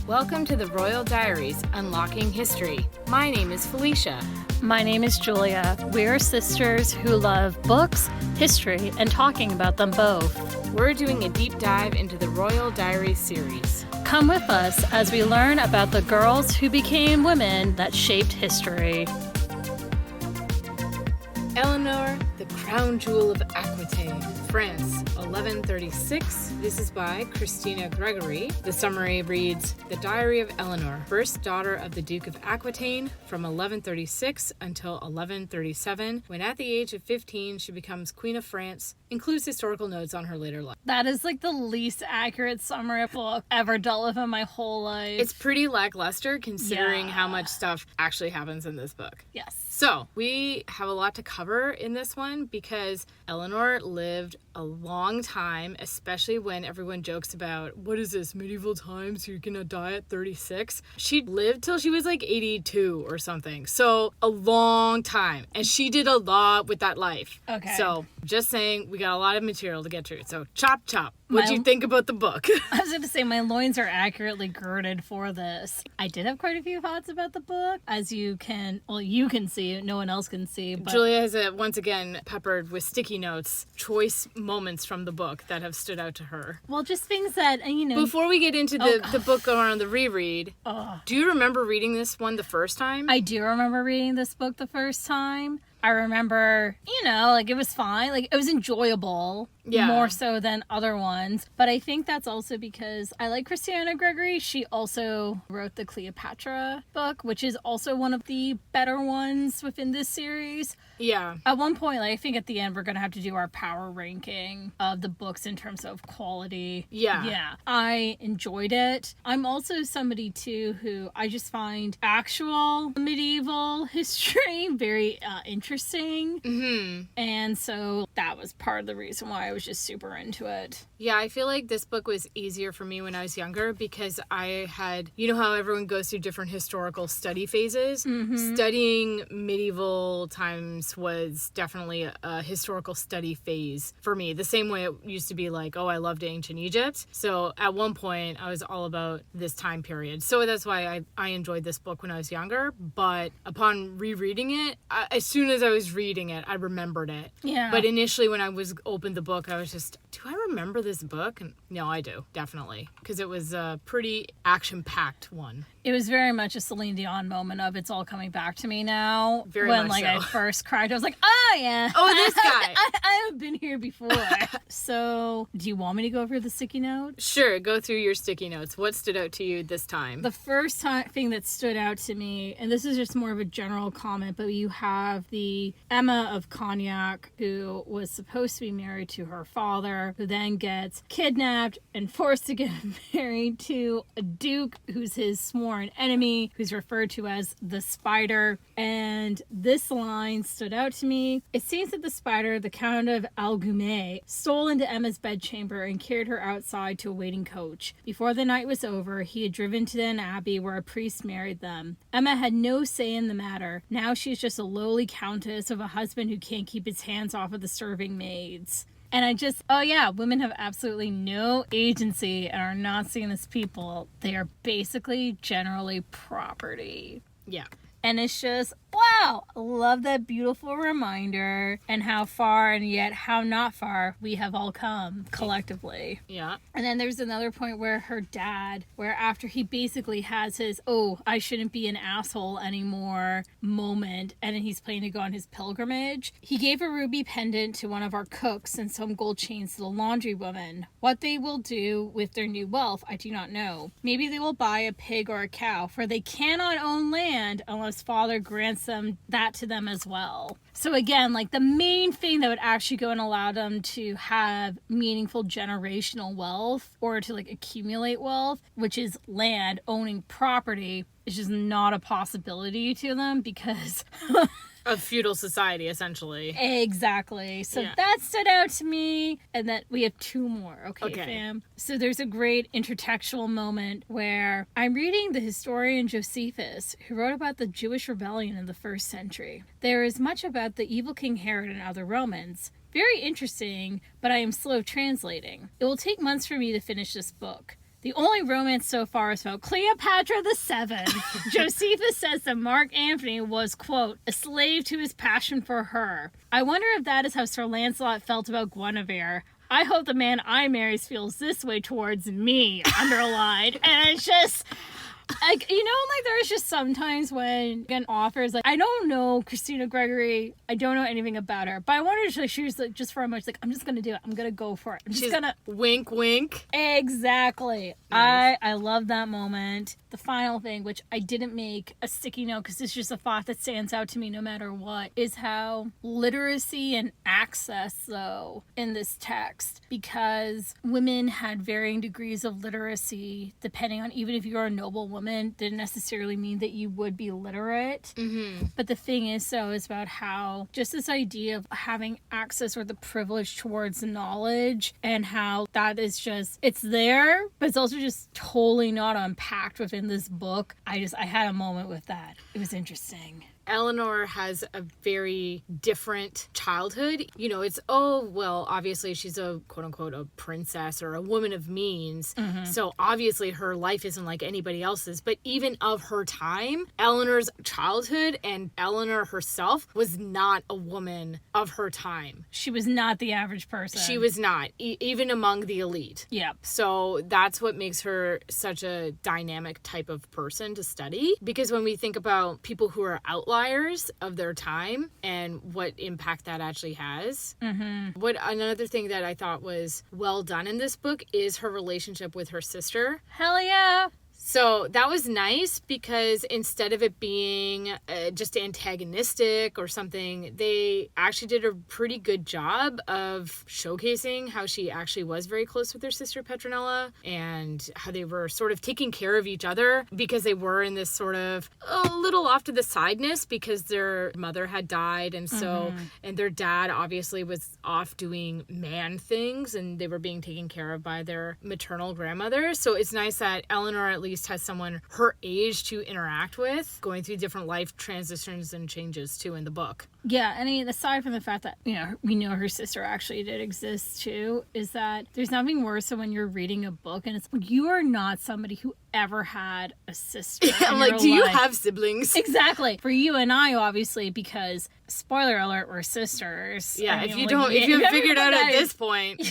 Welcome to the Royal Diaries, Unlocking History. My name is Felicia. My name is Julia. We're sisters who love books, history, and talking about them both. We're doing a deep dive into the Royal Diaries series. Come with us as we learn about the girls who became women that shaped history. Eleanor, the crown jewel of Aquitaine, France, 1136. This is by Christina Gregory. The summary reads, The Diary of Eleanor, first daughter of the Duke of Aquitaine, from 1136 until 1137, when at the age of 15 she becomes Queen of France, includes historical notes on her later life. That is like the least accurate summary of book ever dealt with in my whole life. It's pretty lackluster considering how much stuff actually happens in this book. Yes. So, we have a lot to cover in this one because Eleanor lived a long time, especially when everyone jokes about, what is this, medieval times, you're gonna die at 36? She lived till she was like 82 or something. So, a long time. And she did a lot with that life. Okay. So, just saying, we got a lot of material to get through. So, chop. What'd you think about the book? I was going to say, my loins are accurately girded for this. I did have quite a few thoughts about the book, as you can see, no one else can see. But Julia has once again peppered with sticky notes, choice moments from the book that have stood out to her. Well, just things that, Before we get into the book on the reread, do you remember reading this one the first time? I do remember reading this book the first time. I remember, it was fine. Like, it was enjoyable. Yeah. More so than other ones. But I think that's also because I like Christina Gregory. She also wrote the Cleopatra book, which is also one of the better ones within this series. Yeah. At one point, I think at the end, we're going to have to do our power ranking of the books in terms of quality. Yeah. Yeah. I enjoyed it. I'm also somebody, too, who I just find actual medieval history very interesting. Mm-hmm. And so that was part of the reason why I was just super into it. Yeah, I feel like this book was easier for me when I was younger because I had, how everyone goes through different historical study phases? Mm-hmm. Studying medieval times was definitely a historical study phase for me. The same way it used to be like, I loved ancient Egypt. So at one point, I was all about this time period. So that's why I enjoyed this book when I was younger. But upon rereading it, as soon as I was reading it, I remembered it. Yeah. But initially when I opened the book, I was just, do I remember this book? And no, I do, definitely. Because it was a pretty action-packed one. It was very much a Celine Dion moment of it's all coming back to me now. Very when much so. I first cried, I was like, oh yeah. Oh, this guy. I have been here before. So, do you want me to go over the sticky note? Sure, go through your sticky notes. What stood out to you this time? The first thing that stood out to me, and this is just more of a general comment, but you have the Emma of Cognac, who was supposed to be married to her father, who then gets kidnapped and forced to get married to a duke who's his sworn enemy, who's referred to as the Spider. And this line stood out to me. It seems that the Spider, the Count of Algumet, stole into Emma's bedchamber and carried her outside to a waiting coach. Before the night was over, he had driven to an abbey where a priest married them. Emma had no say in the matter. Now she's just a lowly countess of a husband who can't keep his hands off of the serving maids. And women have absolutely no agency and are not seen as people. They are basically generally property. Yeah. And it's just, wow, I love that beautiful reminder and how far and yet how not far we have all come collectively. Yeah. And then there's another point where her dad, where after he basically has his, I shouldn't be an asshole anymore moment, and then he's planning to go on his pilgrimage, he gave a ruby pendant to one of our cooks and some gold chains to the laundry woman. What they will do with their new wealth, I do not know. Maybe they will buy a pig or a cow, for they cannot own land unless father grants them that to them as well. So again, the main thing that would actually go and allow them to have meaningful generational wealth or to accumulate wealth, which is land, owning property, is just not a possibility to them because Of feudal society, essentially. Exactly. So that stood out to me. And that we have two more. Okay, fam? So there's a great intertextual moment where I'm reading the historian Josephus, who wrote about the Jewish rebellion in the 1st century. There is much about the evil King Herod and other Romans. Very interesting, but I am slow translating. It will take months for me to finish this book. The only romance so far is about Cleopatra the Seventh. Josephus says that Mark Antony was, quote, a slave to his passion for her. I wonder if that is how Sir Lancelot felt about Guinevere. I hope the man I marry feels this way towards me, underlined. And it's just... like, you know, like there's just sometimes when an author is like, I don't know Christina Gregory, I don't know anything about her, but I wanted to, like, she was like, just for a moment, like, I'm just gonna do it, I'm gonna go for it, She's gonna wink wink. Exactly. Nice. I love that moment. The final thing, which I didn't make a sticky note because it's just a thought that stands out to me no matter what, is how literacy and access, though, in this text, because women had varying degrees of literacy depending on, even if you're a noble woman, didn't necessarily mean that you would be literate. Mm-hmm. But the thing is, though, is about how just this idea of having access or the privilege towards knowledge, and how that is just, it's there, but it's also just totally not unpacked within this book. I had a moment with that. It was interesting. Eleanor has a very different childhood. You know, it's, oh, well, obviously she's a quote-unquote a princess or a woman of means. Mm-hmm. So obviously her life isn't like anybody else's. But even of her time, Eleanor's childhood and Eleanor herself was not a woman of her time. She was not the average person. She was not, even among the elite. Yep. So that's what makes her such a dynamic type of person to study. Because when we think about people who are outlaws of their time and what impact that actually has. Mm-hmm. What another thing that I thought was well done in this book is her relationship with her sister. Hell yeah. So that was nice because instead of it being just antagonistic or something, they actually did a pretty good job of showcasing how she actually was very close with her sister Petronella and how they were sort of taking care of each other because they were in this sort of a little off to the sideness because their mother had died, and so and their dad obviously was off doing man things and they were being taken care of by their maternal grandmother. So it's nice that Eleanor at least has someone her age to interact with, going through different life transitions and changes too in the book. Yeah, I mean, aside from the fact that, you know, we know her sister actually did exist too, is that there's nothing worse than when you're reading a book and it's, you are not somebody who ever had a sister. I'm like, do you have siblings? Exactly. For you and I, obviously, because, spoiler alert, we're sisters. Yeah, I mean, if you haven't figured out at this point,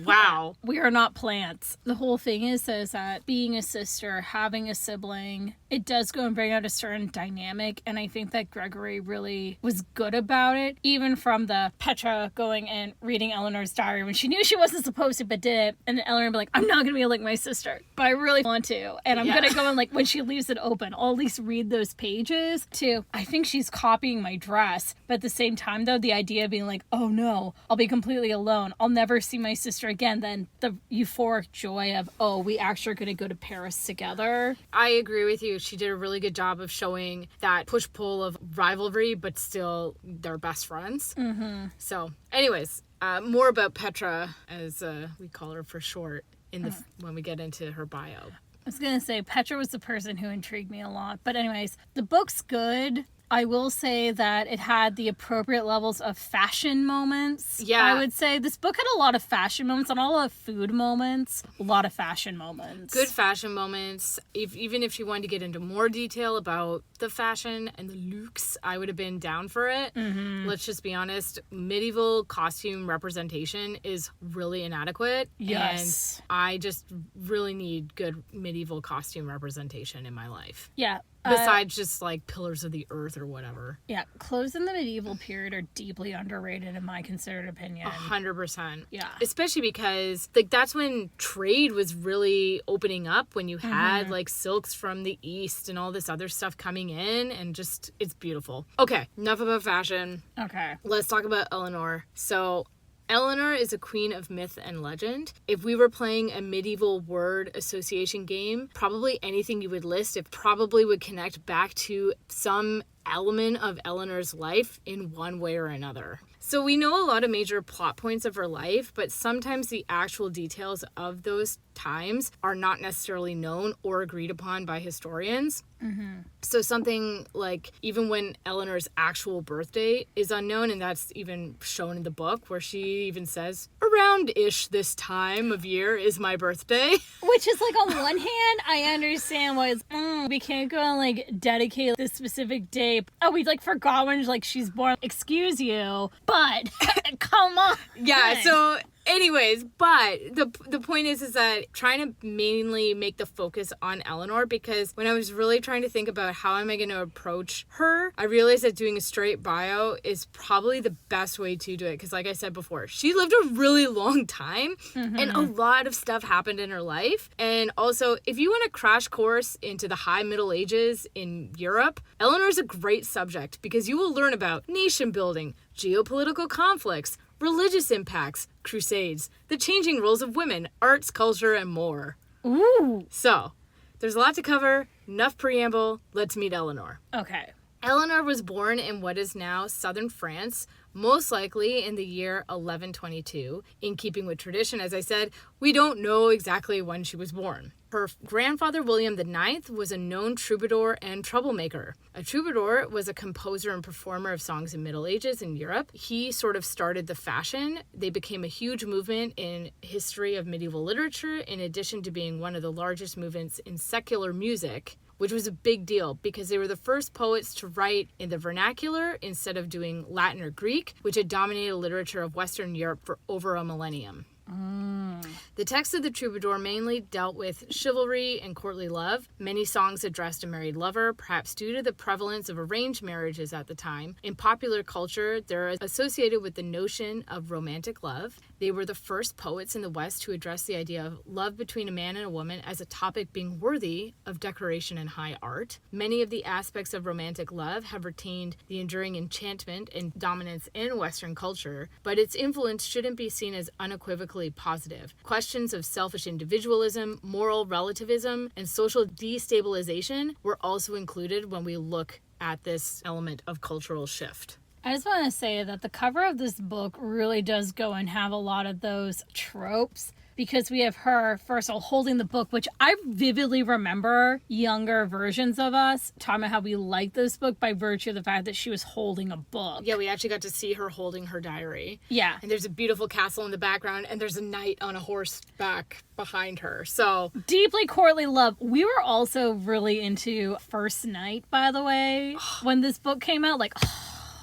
wow. We are not plants. The whole thing is that being a sister, having a sibling, it does go and bring out a certain dynamic, and I think that Gregory really was good about it, even from the Petra going and reading Eleanor's diary when she knew she wasn't supposed to but did it, and then Eleanor would be like, I'm not gonna be like my sister, but I really want to, and I'm gonna go and, like, when she leaves it open, I'll at least read those pages to, I think she's copying my dress, but at the same time though, the idea of being like, oh no, I'll be completely alone, I'll never see my sister again, then the euphoric joy of, oh, we actually are gonna go to Paris together. I agree with you. She did a really good job of showing that push-pull of rivalry, but still they're best friends. Mm-hmm. So, anyways, more about Petra, as we call her for short, in the when we get into her bio. I was gonna say Petra was the person who intrigued me a lot, but anyways, the book's good. I will say that it had the appropriate levels of fashion moments. Yeah. I would say this book had a lot of fashion moments and a lot of food moments. A lot of fashion moments. Good fashion moments. Even if she wanted to get into more detail about the fashion and the looks, I would have been down for it. Mm-hmm. Let's just be honest. Medieval costume representation is really inadequate. Yes. And I just really need good medieval costume representation in my life. Yeah. Besides just like Pillars of the Earth or whatever. Yeah, clothes in the medieval period are deeply underrated in my considered opinion. 100%. Yeah. Especially because like that's when trade was really opening up, when you had like silks from the East and all this other stuff coming in, and just it's beautiful. Okay, enough about fashion. Okay. Let's talk about Eleanor. So Eleanor is a queen of myth and legend. If we were playing a medieval word association game, probably anything you would list, it probably would connect back to some element of Eleanor's life in one way or another. So we know a lot of major plot points of her life, but sometimes the actual details of those times are not necessarily known or agreed upon by historians. So something like even when Eleanor's actual birth date is unknown, and that's even shown in the book where she even says, around-ish this time of year is my birthday. Which is like, on one hand, I understand why it's, we can't go and like dedicate this specific day. Oh, we like forgot when like she's born. Excuse you, but come on. Yeah, so anyways, but the point is that trying to mainly make the focus on Eleanor, because when I was really trying to think about how am I going to approach her, I realized that doing a straight bio is probably the best way to do it. Because like I said before, she lived a really long time and a lot of stuff happened in her life. And also, if you want a crash course into the high Middle Ages in Europe, Eleanor's a great subject because you will learn about nation building, geopolitical conflicts, religious impacts, crusades, the changing roles of women, arts, culture, and more. Ooh. So, there's a lot to cover. Enough preamble. Let's meet Eleanor. Okay. Eleanor was born in what is now southern France, most likely in the year 1122. In keeping with tradition, as I said, we don't know exactly when she was born. Her grandfather, William IX, was a known troubadour and troublemaker. A troubadour was a composer and performer of songs in Middle Ages in Europe. He sort of started the fashion. They became a huge movement in history of medieval literature, in addition to being one of the largest movements in secular music, which was a big deal because they were the first poets to write in the vernacular instead of doing Latin or Greek, which had dominated literature of Western Europe for over a millennium. The text of the troubadour mainly dealt with chivalry and courtly love. Many songs addressed a married lover, perhaps due to the prevalence of arranged marriages at the time. In popular culture, they're associated with the notion of romantic love. They were the first poets in the West to address the idea of love between a man and a woman as a topic being worthy of decoration and high art. Many of the aspects of romantic love have retained the enduring enchantment and dominance in Western culture, but its influence shouldn't be seen as unequivocally positive. Questions of selfish individualism, moral relativism, and social destabilization were also included when we look at this element of cultural shift. I just want to say that the cover of this book really does go and have a lot of those tropes, because we have her, first of all, holding the book, which I vividly remember younger versions of us talking about how we liked this book by virtue of the fact that she was holding a book. Yeah, we actually got to see her holding her diary. Yeah. And there's a beautiful castle in the background, and there's a knight on a horseback behind her. So deeply courtly love. We were also really into First Night, by the way, when this book came out. Like,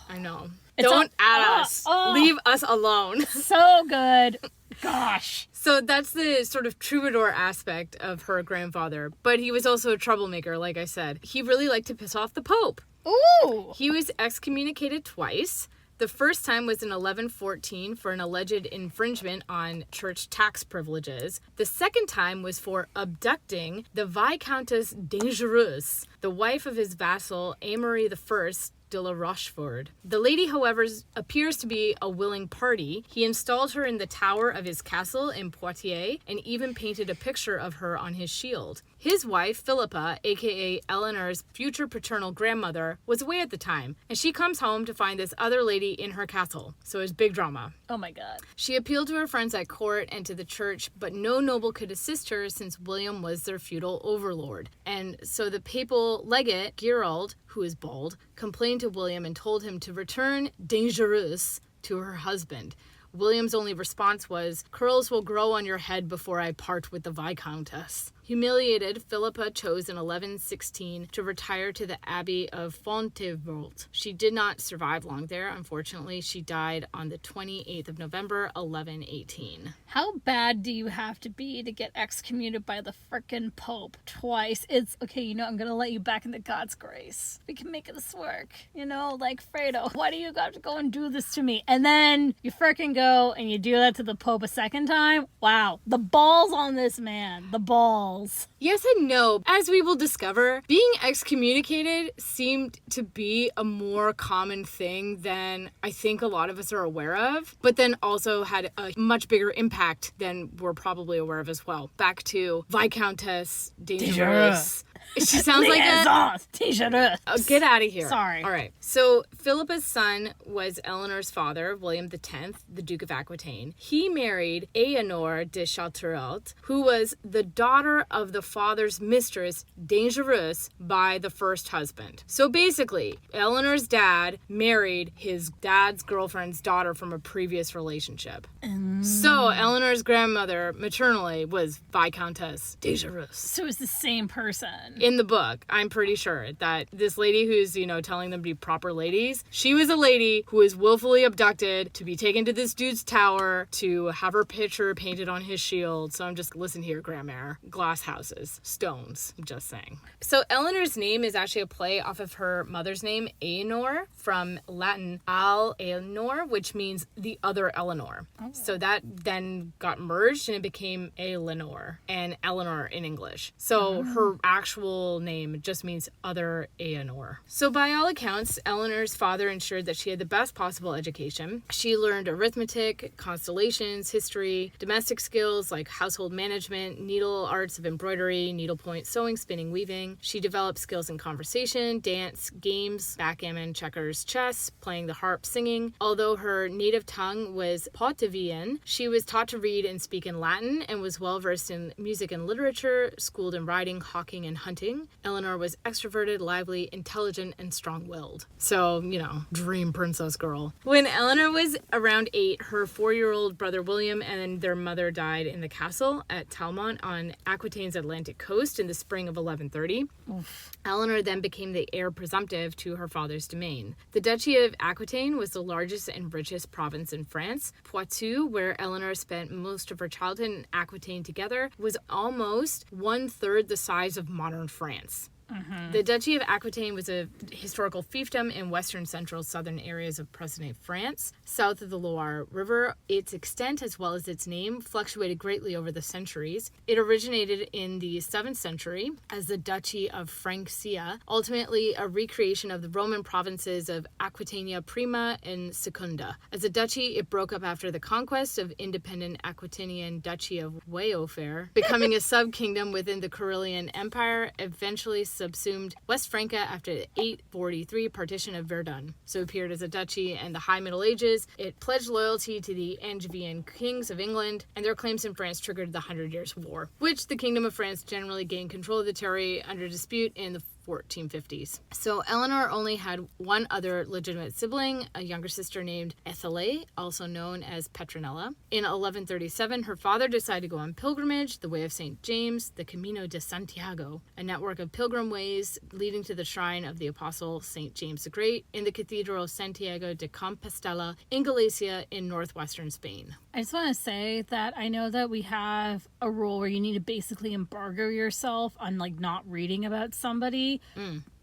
I know. It's Don't add us. Leave us alone. So good. Gosh. So that's the sort of troubadour aspect of her grandfather. But he was also a troublemaker, like I said. He really liked to piss off the Pope. Ooh. He was excommunicated twice. The first time was in 1114 for an alleged infringement on church tax privileges. The second time was for abducting the Viscountess Dangereuse, the wife of his vassal Amory I de la Rochefort. The lady, however, appears to be a willing party. He installed her in the tower of his castle in Poitiers and even painted a picture of her on his shield. His wife, Philippa, aka Eleanor's future paternal grandmother, was away at the time, and she comes home to find this other lady in her castle. So it's big drama. Oh my god. She appealed to her friends at court and to the church, but no noble could assist her since William was their feudal overlord. And so the papal legate, Gerald, who is bald, complained to William and told him to return Dangereuse to her husband. William's only response was, "Curls will grow on your head before I part with the Viscountess." Humiliated, Philippa chose in 1116 to retire to the Abbey of Fontevraud. She did not survive long there, unfortunately. She died on the 28th of November, 1118. How bad do you have to be to get excommunicated by the frickin' Pope twice? It's, okay, you know, I'm gonna let you back into God's grace. We can make this work. You know, like, Fredo, why do you got to go and do this to me? And then you frickin' go and you do that to the Pope a second time? Wow. The balls on this man. The balls. Yes and no. As we will discover, being excommunicated seemed to be a more common thing than I think a lot of us are aware of, but then also had a much bigger impact than we're probably aware of as well. Back to Viscountess Dangereuse. She sounds like a... Dangerous. Oh, get out of here. Sorry. All right. So Philippa's son was Eleanor's father, William X, the Duke of Aquitaine. He married Eleanor de Châteauroux, who was the daughter of the father's mistress, Dangerous, by the first husband. So basically, Eleanor's dad married his dad's girlfriend's daughter from a previous relationship. So Eleanor's grandmother, maternally, was Viscountess Dangerous. So it's the same person. In the book, I'm pretty sure that this lady who's, telling them to be proper ladies, she was a lady who was willfully abducted to be taken to this dude's tower to have her picture painted on his shield. So I'm just, listen here, grandmare. Glass houses, stones, just saying. So Eleanor's name is actually a play off of her mother's name, Eleanor, from Latin al Eleanor, which means the other Eleanor. Oh. So that then got merged and it became Eleanor and Eleanor in English. So her actual name just means other Eleanor. So by all accounts, Eleanor's father ensured that she had the best possible education. She learned arithmetic, constellations, history, domestic skills like household management, needle arts of embroidery, needlepoint sewing, spinning, weaving. She developed skills in conversation, dance, games, backgammon, checkers, chess, playing the harp, singing. Although her native tongue was Poitevin, she was taught to read and speak in Latin and was well versed in music and literature, schooled in riding, hawking, and hunting. Eleanor was extroverted, lively, intelligent, and strong-willed. So, dream princess girl. When Eleanor was around 8, her 4-year-old brother William and their mother died in the castle at Talmont on Aquitaine's Atlantic coast in the spring of 1130. Oof. Eleanor then became the heir presumptive to her father's domain. The Duchy of Aquitaine was the largest and richest province in France. Poitou, where Eleanor spent most of her childhood, and Aquitaine together, was almost 1/3 the size of modern France. The Duchy of Aquitaine was a historical fiefdom in western, central, southern areas of present-day France, south of the Loire River. Its extent, as well as its name, fluctuated greatly over the centuries. It originated in the 7th century as the Duchy of Francia, ultimately a recreation of the Roman provinces of Aquitania Prima and Secunda. As a duchy, it broke up after the conquest of independent Aquitanian Duchy of Waiofare, becoming a sub-kingdom within the Carolingian Empire, eventually subsumed West Francia after the 843 partition of Verdun. So it appeared as a duchy in the High Middle Ages. It pledged loyalty to the Angevin kings of England, and their claims in France triggered the 100 Years' War, which the Kingdom of France generally gained control of the territory under dispute in the 1450s. So Eleanor only had one other legitimate sibling, a younger sister named Ethele, also known as Petronella. In 1137, her father decided to go on pilgrimage, the Way of St. James, the Camino de Santiago, a network of pilgrim ways leading to the shrine of the Apostle St. James the Great in the Cathedral of Santiago de Compostela in Galicia in northwestern Spain. I just want to say that I know that we have a rule where you need to basically embargo yourself on not reading about somebody.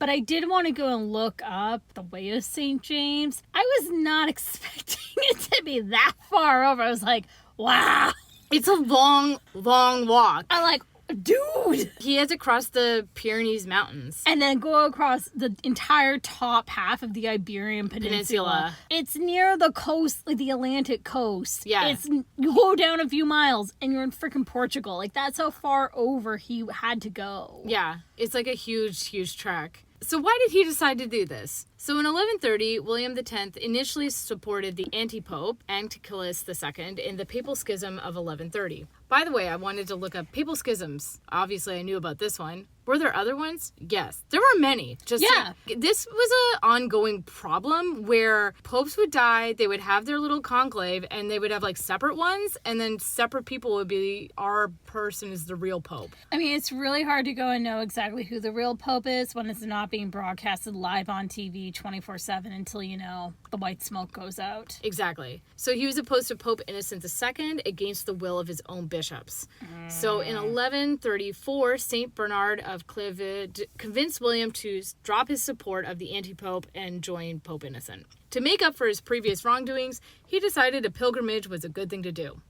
But I did want to go and look up the Way of St. James. I was not expecting it to be that far over. I was like, wow. It's a long, long walk. I'm like, dude. He had to cross the Pyrenees Mountains. And then go across the entire top half of the Iberian Peninsula. It's near the coast, the Atlantic coast. Yeah. You go down a few miles and you're in freaking Portugal. That's how far over he had to go. Yeah. It's a huge, huge trek. So why did he decide to do this? So in 1130, William X initially supported the anti-pope, Antiochus II, in the papal schism of 1130. By the way, I wanted to look up papal schisms. Obviously, I knew about this one. Were there other ones? Yes. There were many. This was an ongoing problem where popes would die, they would have their little conclave, and they would have separate ones, and then separate people would be, our person is the real pope. I mean, it's really hard to go and know exactly who the real pope is when it's not being broadcasted live on TV 24/7 until, the white smoke goes out. Exactly. So he was opposed to Pope Innocent II against the will of his own bishops. So in 1134, St. Bernard of Clairvaux convinced William to drop his support of the anti-pope and join Pope Innocent. To make up for his previous wrongdoings, he decided a pilgrimage was a good thing to do.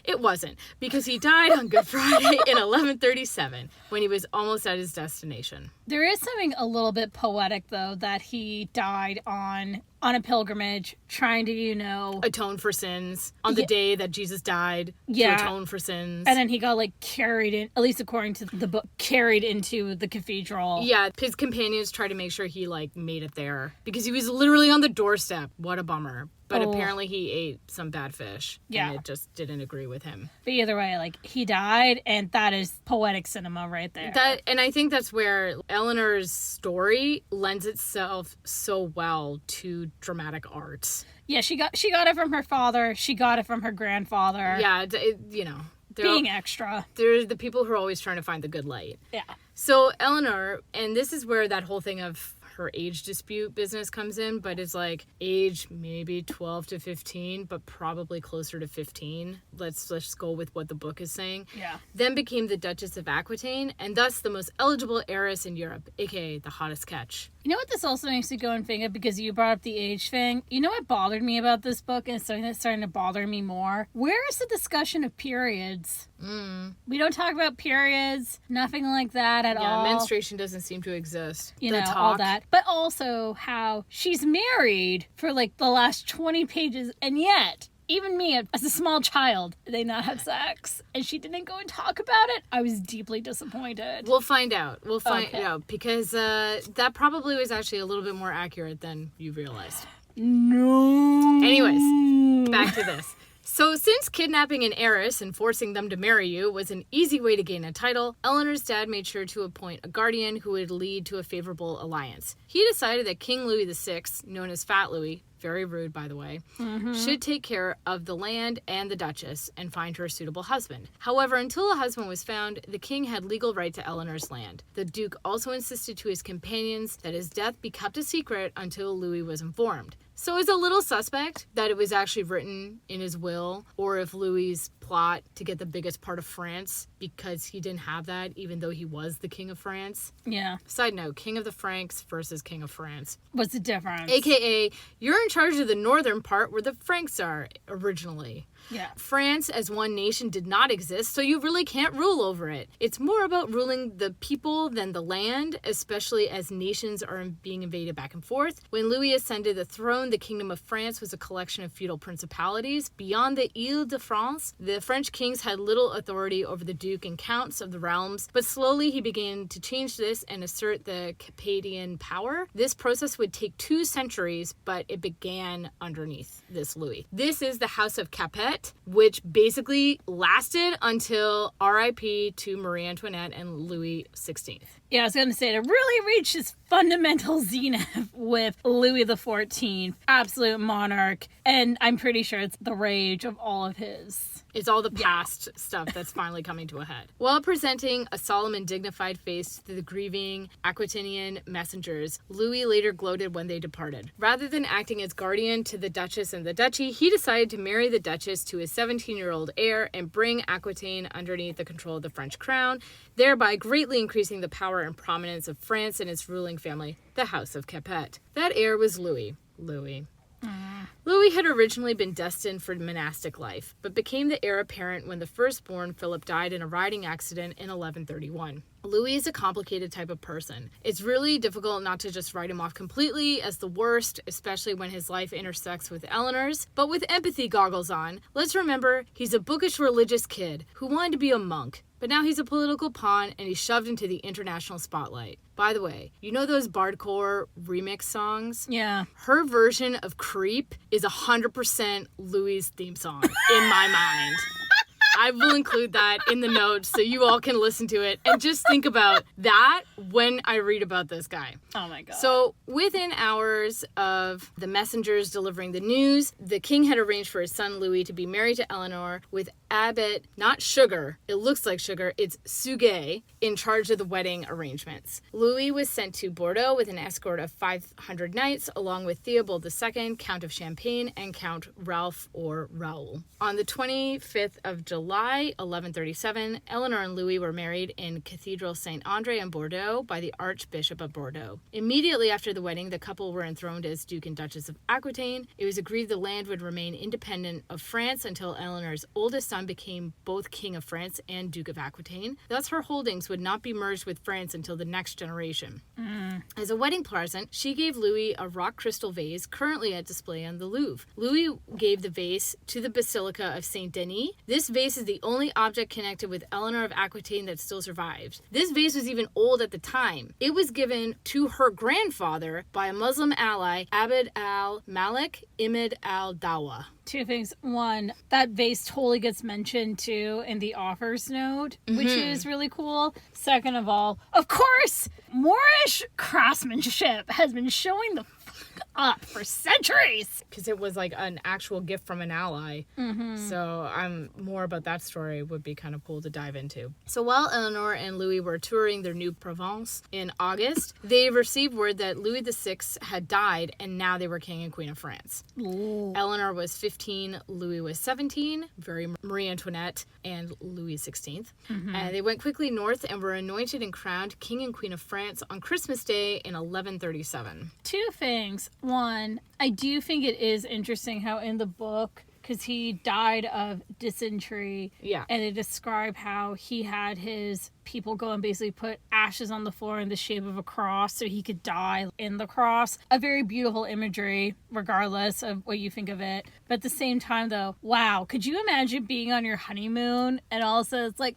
It wasn't, because he died on Good Friday in 1137, when he was almost at his destination. There is something a little bit poetic, though, that he died on on a pilgrimage, trying to, atone for sins on the day that Jesus died to atone for sins. And then he got, carried in, at least according to the book, carried into the cathedral. Yeah, his companions tried to make sure he, made it there. Because he was literally on the doorstep. What a bummer. But apparently he ate some bad fish. Yeah. And it just didn't agree with him. But either way, he died, and that is poetic cinema right there. And I think that's where Eleanor's story lends itself so well to dramatic art. Yeah, she got it from her father. She got it from her grandfather. Yeah, Being extra. They're the people who are always trying to find the good light. Yeah. So Eleanor, and this is where that whole thing of her age dispute business comes in, but it's age maybe 12 to 15, but probably closer to 15. Let's go with what the book is saying. Yeah. Then became the Duchess of Aquitaine, and thus the most eligible heiress in Europe, aka the hottest catch. You know what this also makes me go and think of, because you brought up the age thing? You know what bothered me about this book, and it's something that's starting to bother me more? Where is the discussion of periods? We don't talk about periods, nothing like that at all. Yeah, menstruation doesn't seem to exist. All that. But also how she's married for the last 20 pages, and yet, even me, as a small child, they not have sex, and she didn't go and talk about it. I was deeply disappointed. We'll find out. We'll find out, because that probably was actually a little bit more accurate than you realized. No. Anyways, back to this. So since kidnapping an heiress and forcing them to marry you was an easy way to gain a title, Eleanor's dad made sure to appoint a guardian who would lead to a favorable alliance. He decided that King Louis VI, known as Fat Louis, very rude by the way, should take care of the land and the Duchess and find her a suitable husband. However, until a husband was found, the king had legal right to Eleanor's land. The Duke also insisted to his companions that his death be kept a secret until Louis was informed. So it's a little suspect that it was actually written in his will, or if Louis's plot to get the biggest part of France, because he didn't have that, even though he was the king of France. Yeah. Side note, king of the Franks versus king of France. What's the difference? AKA, you're in charge of the northern part where the Franks are originally. Yeah. France as one nation did not exist, so you really can't rule over it. It's more about ruling the people than the land, especially as nations are being invaded back and forth. When Louis ascended the throne, the Kingdom of France was a collection of feudal principalities. Beyond the Ile-de-France, the French kings had little authority over the duke and counts of the realms, but slowly he began to change this and assert the Capetian power. This process would take 2 centuries, but it began underneath this Louis. This is the House of Capet, which basically lasted until RIP to Marie Antoinette and Louis XVI. Yeah, I was going to say, to really reach its fundamental zenith with Louis XIV, absolute monarch, and I'm pretty sure it's the rage of all of his. It's all the past stuff that's finally coming to a head. While presenting a solemn and dignified face to the grieving Aquitanian messengers, Louis later gloated when they departed. Rather than acting as guardian to the Duchess and the Duchy, he decided to marry the Duchess to his 17-year-old heir and bring Aquitaine underneath the control of the French crown, thereby greatly increasing the power and prominence of France and its ruling family, the House of Capet. That heir was Louis. Louis had originally been destined for monastic life, but became the heir apparent when the firstborn Philip died in a riding accident in 1131. Louis is a complicated type of person. It's really difficult not to just write him off completely as the worst, especially when his life intersects with Eleanor's. But with empathy goggles on, let's remember he's a bookish religious kid who wanted to be a monk. But now he's a political pawn and he's shoved into the international spotlight. By the way, you know those Bardcore remix songs? Yeah. Her version of Creep is 100% Louis' theme song in my mind. I will include that in the notes so you all can listen to it and just think about that when I read about this guy. Oh my God. So within hours of the messengers delivering the news, the king had arranged for his son Louis to be married to Eleanor with Abbot, not Sugar, it looks like Sugar, it's Suget, in charge of the wedding arrangements. Louis was sent to Bordeaux with an escort of 500 knights, along with Theobald II, Count of Champagne, and Count Ralph or Raoul. On the 25th of July, 1137, Eleanor and Louis were married in Cathedral Saint Andre in Bordeaux by the Archbishop of Bordeaux. Immediately after the wedding, the couple were enthroned as Duke and Duchess of Aquitaine. It was agreed the land would remain independent of France until Eleanor's oldest son, son became both King of France and Duke of Aquitaine. Thus, her holdings would not be merged with France until the next generation. As a wedding present, she gave Louis a rock crystal vase currently at display on the Louvre. Louis gave the vase to the Basilica of Saint Denis. This vase is the only object connected with Eleanor of Aquitaine that still survives. This vase was even old at the time. It was given to her grandfather by a Muslim ally, Abd al-Malik Ibn al-Dawa. Two things. One, that vase totally gets mentioned too in the author's note, which is really cool. Second of all, of course, Moorish craftsmanship has been showing the fuck up for centuries. Because it was like an actual gift from an ally. So more about that story would be kind of cool to dive into. So while Eleanor and Louis were touring their new Provence in August, they received word that Louis VI had died and now they were King and Queen of France. Ooh. Eleanor was 15, Louis was 17, very Marie Antoinette and Louis XVI. And they went quickly north and were anointed and crowned King and Queen of France on Christmas Day in 1137. Two things. One, I do think it is interesting how in the book, because he died of dysentery, and they describe how he had his people go and basically put ashes on the floor in the shape of a cross so he could die in the cross. A very beautiful imagery, regardless of what you think of it. But at the same time, though, wow, could you imagine being on your honeymoon and also it's like,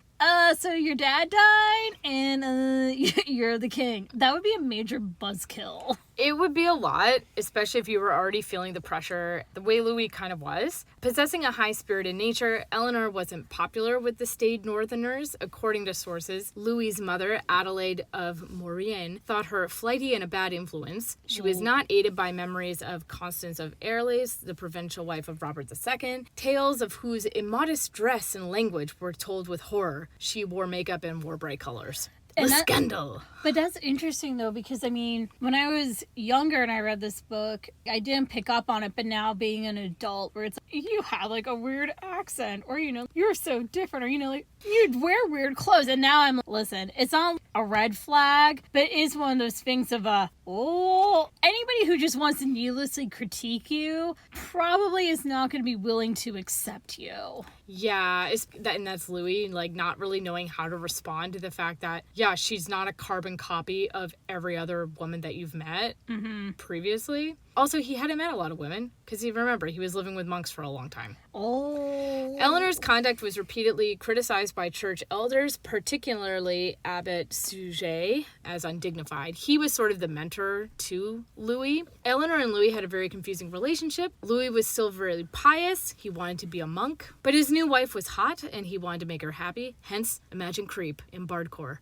so your dad died and you're the king? That would be a major buzzkill. It would be a lot, especially if you were already feeling the pressure the way Louis kind of was. Possessing a high-spirited nature, Eleanor wasn't popular with the staid northerners. According to sources, Louis's mother, Adelaide of Maurienne, thought her flighty and a bad influence. She was not aided by memories of Constance of Airles, the provincial wife of Robert II, tales of whose immodest dress and language were told with horror. She wore makeup and wore bright colors. The scandal. But that's interesting, though, because, I mean, when I was younger and I read this book, I didn't pick up on it, but now being an adult, where it's like, you have, like, a weird accent, or, you know, you're so different, or, you know, like, you'd wear weird clothes, and now I'm, listen, it's not a red flag, but it is one of those things of anybody who just wants to needlessly critique you probably is not going to be willing to accept you. Yeah, and that's Louis, like, not really knowing how to respond to the fact that, yeah, she's not a carbon copy of every other woman that you've met previously. Also, he hadn't met a lot of women, because you remember, he was living with monks for a long time. Eleanor's conduct was repeatedly criticized by church elders, particularly Abbot Suger, as undignified. He was sort of the mentor to Louis. Eleanor and Louis had a very confusing relationship. Louis was still very pious. He wanted to be a monk. But his new wife was hot, and he wanted to make her happy. Hence, imagine creep in bardcore.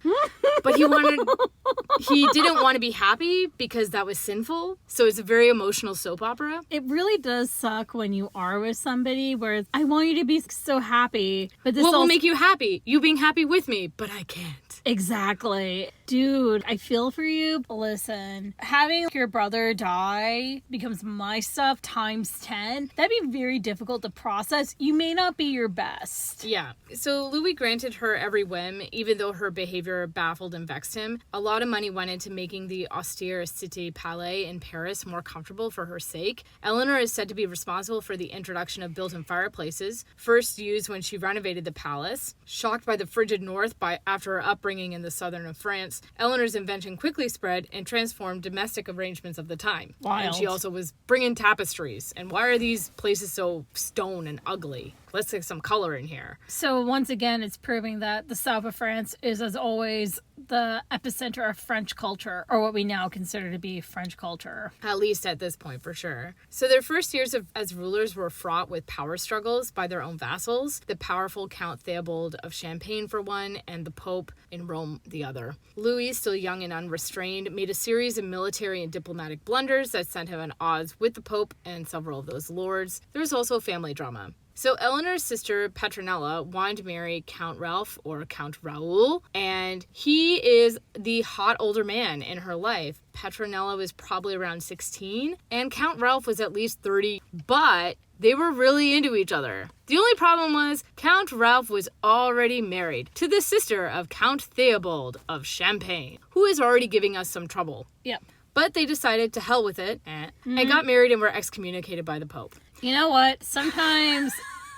But he didn't want to be happy because that was sinful. So it's a very emotional soap opera. It really does suck when you are with somebody where I want you to be so happy, but this what will make you happy? You being happy with me, but I can't. Exactly. Dude, I feel for you. Listen, having your brother die becomes my stuff times 10. That'd be very difficult to process. You may not be your best. Yeah. So Louis granted her every whim, even though her behavior baffled and vexed him. A lot of money went into making the austere Cité Palais in Paris more comfortable for her sake. Eleanor is said to be responsible for the introduction of built-in fireplaces, first used when she renovated the palace. Shocked by the frigid north after her upbringing in the southern of France, Eleanor's invention quickly spread and transformed domestic arrangements of the time. Wild. And she also was bringing tapestries. And why are these places so stone and ugly? Let's get some color in here. So once again, it's proving that the south of France is, as always, the epicenter of French culture, or what we now consider to be French culture. At least at this point, for sure. So their first years as rulers were fraught with power struggles by their own vassals, the powerful Count Theobald of Champagne for one, and the Pope in Rome the other. Louis, still young and unrestrained, made a series of military and diplomatic blunders that sent him at odds with the Pope and several of those lords. There was also family drama. So Eleanor's sister, Petronella, wanted to marry Count Ralph, or Count Raoul, and he is the hot older man in her life. Petronella was probably around 16, and Count Ralph was at least 30, but they were really into each other. The only problem was Count Ralph was already married to the sister of Count Theobald of Champagne, who is already giving us some trouble. Yep. But they decided to hell with it and got married and were excommunicated by the Pope. You know what? Sometimes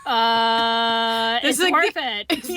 It's like worth it. It's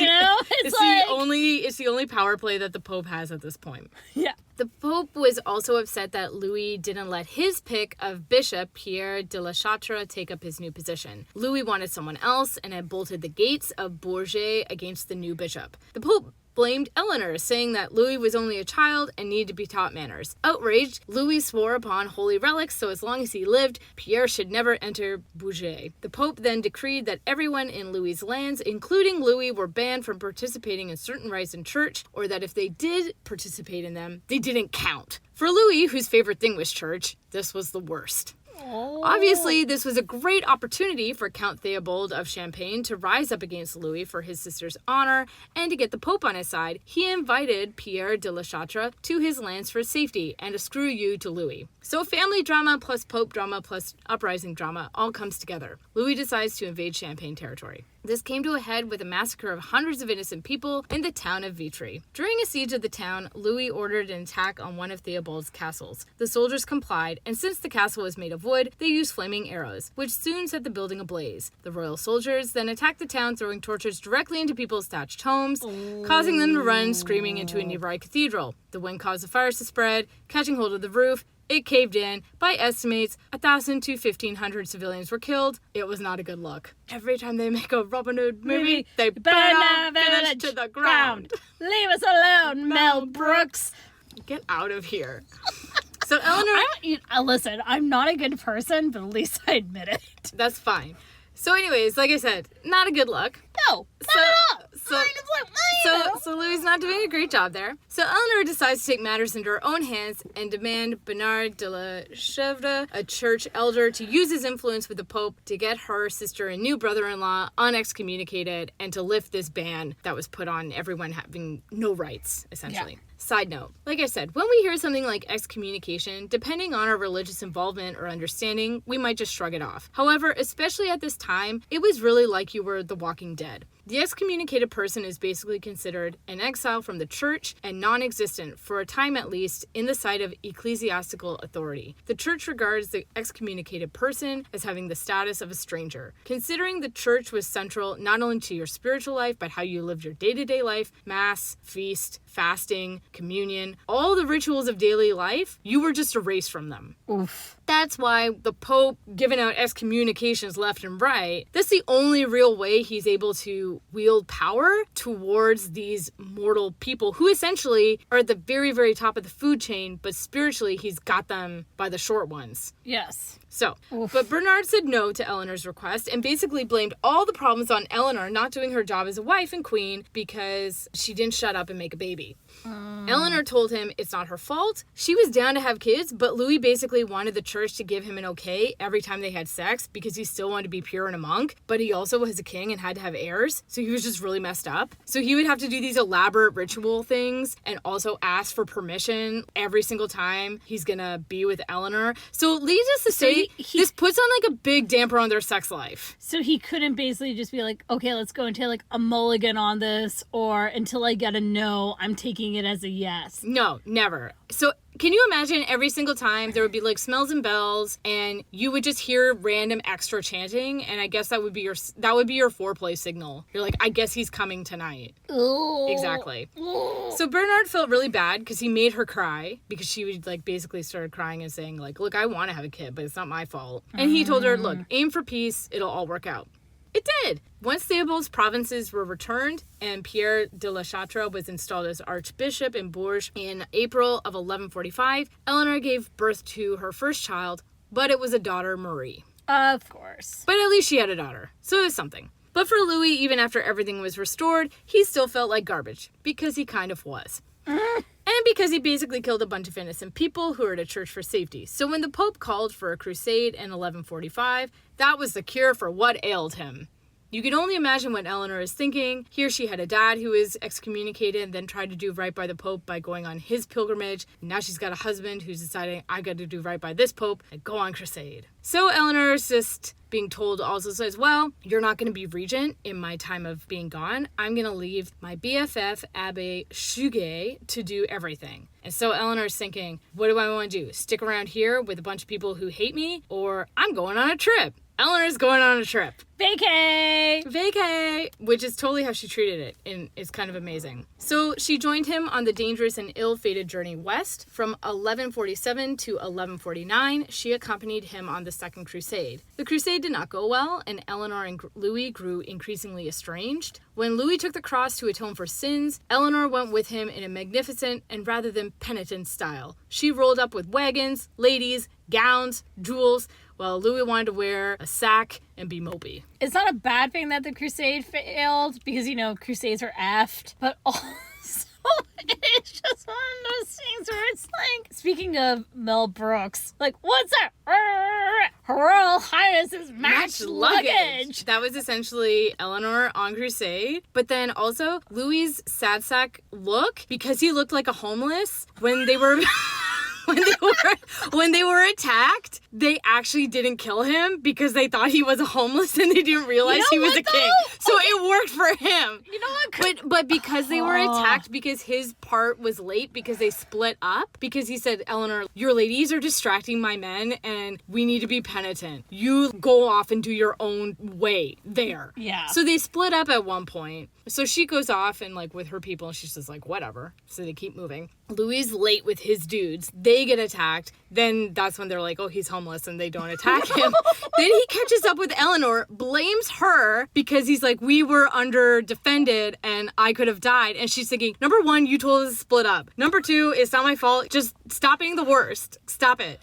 the only power play that the Pope has at this point. Yeah. The Pope was also upset that Louis didn't let his pick of bishop, Pierre de la Châtre, take up his new position. Louis wanted someone else and had bolted the gates of Bourges against the new bishop. The Pope blamed Eleanor, saying that Louis was only a child and needed to be taught manners. Outraged, Louis swore upon holy relics, so as long as he lived, Pierre should never enter Bourges. The Pope then decreed that everyone in Louis's lands, including Louis, were banned from participating in certain rites in church, or that if they did participate in them, they didn't count. For Louis, whose favorite thing was church, this was the worst. Obviously, this was a great opportunity for Count Theobald of Champagne to rise up against Louis for his sister's honor, and to get the Pope on his side, he invited Pierre de la Châtre to his lands for safety and a screw you to Louis. So family drama plus Pope drama plus uprising drama all comes together. Louis decides to invade Champagne territory. This came to a head with a massacre of hundreds of innocent people in the town of Vitry. During a siege of the town, Louis ordered an attack on one of Theobald's castles. The soldiers complied, and since the castle was made of wood, they used flaming arrows, which soon set the building ablaze. The royal soldiers then attacked the town, throwing torches directly into people's thatched homes, causing them to run screaming into a nearby cathedral. The wind caused the fires to spread, catching hold of the roof. It caved in. By estimates, 1,000 to 1,500 civilians were killed. It was not a good look. Every time they make a Robin Hood movie, they burn our village to the ground. Leave us alone, Mel Brooks. Get out of here. So Eleanor... Listen, I'm not a good person, but at least I admit it. That's fine. So anyways, like I said, not a good look. No, not at all. So Louis not doing a great job there. So Eleanor decides to take matters into her own hands and demand Bernard de la Chèvre, a church elder, to use his influence with the Pope to get her sister and new brother-in-law unexcommunicated and to lift this ban that was put on everyone having no rights, essentially. Yeah. Side note, like I said, when we hear something like excommunication, depending on our religious involvement or understanding, we might just shrug it off. However, especially at this time, it was really like you were the Walking Dead. The excommunicated person is basically considered an exile from the church and non-existent, for a time at least, in the sight of ecclesiastical authority. The church regards the excommunicated person as having the status of a stranger. Considering the church was central not only to your spiritual life, but how you lived your day-to-day life, mass, feast, fasting, communion, all the rituals of daily life, you were just erased from them. Oof. That's why the Pope giving out excommunications left and right, that's the only real way he's able to wield power towards these mortal people who essentially are at the very, very top of the food chain, but spiritually he's got them by the short ones. Yes. So, but Bernard said no to Eleanor's request and basically blamed all the problems on Eleanor not doing her job as a wife and queen because she didn't shut up and make a baby. Eleanor told him it's not her fault. She was down to have kids, but Louis basically wanted the church to give him an okay every time they had sex because he still wanted to be pure and a monk, but he also was a king and had to have heirs, so he was just really messed up. So he would have to do these elaborate ritual things and also ask for permission every single time he's gonna be with Eleanor. So it leads us to say this puts on like a big damper on their sex life. So he couldn't basically just be like, okay, let's go and take like a mulligan on this, or until I get a no, I'm taking it as a yes. No, never. So can you imagine every single time there would be like smells and bells and you would just hear random extra chanting, and I guess that would be your foreplay signal. You're like, I guess he's coming tonight. Ooh. Exactly. Ooh. So Bernard felt really bad because he made her cry because she would like basically started crying and saying like, look, I want to have a kid, but it's not my fault. And he told her, look, aim for peace. It'll all work out. It did. Once Theobald's provinces were returned and Pierre de la Châtre was installed as Archbishop in Bourges in April of 1145, Eleanor gave birth to her first child, but it was a daughter, Marie. Of course. But at least she had a daughter, so it was something. But for Louis, even after everything was restored, he still felt like garbage, because he kind of was. And because he basically killed a bunch of innocent people who were at a church for safety. So when the Pope called for a crusade in 1145, that was the cure for what ailed him. You can only imagine what Eleanor is thinking. Here she had a dad who was excommunicated and then tried to do right by the Pope by going on his pilgrimage. Now she's got a husband who's deciding, I got to do right by this Pope and go on crusade. So Eleanor's just being told also says, well, you're not going to be regent in my time of being gone. I'm going to leave my BFF, Abbe Suger, to do everything. And so Eleanor's thinking, what do I want to do? Stick around here with a bunch of people who hate me? Or I'm going on a trip. Eleanor's going on a trip. Vacay! Which is totally how she treated it, and it's kind of amazing. So she joined him on the dangerous and ill-fated journey west. From 1147 to 1149, she accompanied him on the Second Crusade. The crusade did not go well, and Eleanor and Louis grew increasingly estranged. When Louis took the cross to atone for sins, Eleanor went with him in a magnificent and rather than penitent style. She rolled up with wagons, ladies, gowns, jewels, while Louis wanted to wear a sack and be mopey. It's not a bad thing that the crusade failed because, crusades are effed, but also it's just one of those things where it's like, speaking of Mel Brooks, like, what's that? Her Royal Highness's matched luggage. That was essentially Eleanor on crusade, but then also Louis' sad sack look, because he looked like a homeless when they were... when they were attacked, they actually didn't kill him because they thought he was a homeless and they didn't realize he was a king. So it worked for him. You know what? But because they were attacked, because his part was late, because they split up, because he said, Eleanor, your ladies are distracting my men and we need to be penitent. You go off and do your own way there. Yeah. So they split up at one point. So she goes off and with her people and she's just like, whatever. So they keep moving. Louis late with his dudes. They get attacked. Then that's when they're like, oh, he's homeless, and they don't attack him. Then he catches up with Eleanor, blames her because he's like, we were under defended and I could have died. And she's thinking, number one, you told us to split up. Number two, it's not my fault. Just stop being the worst. Stop it.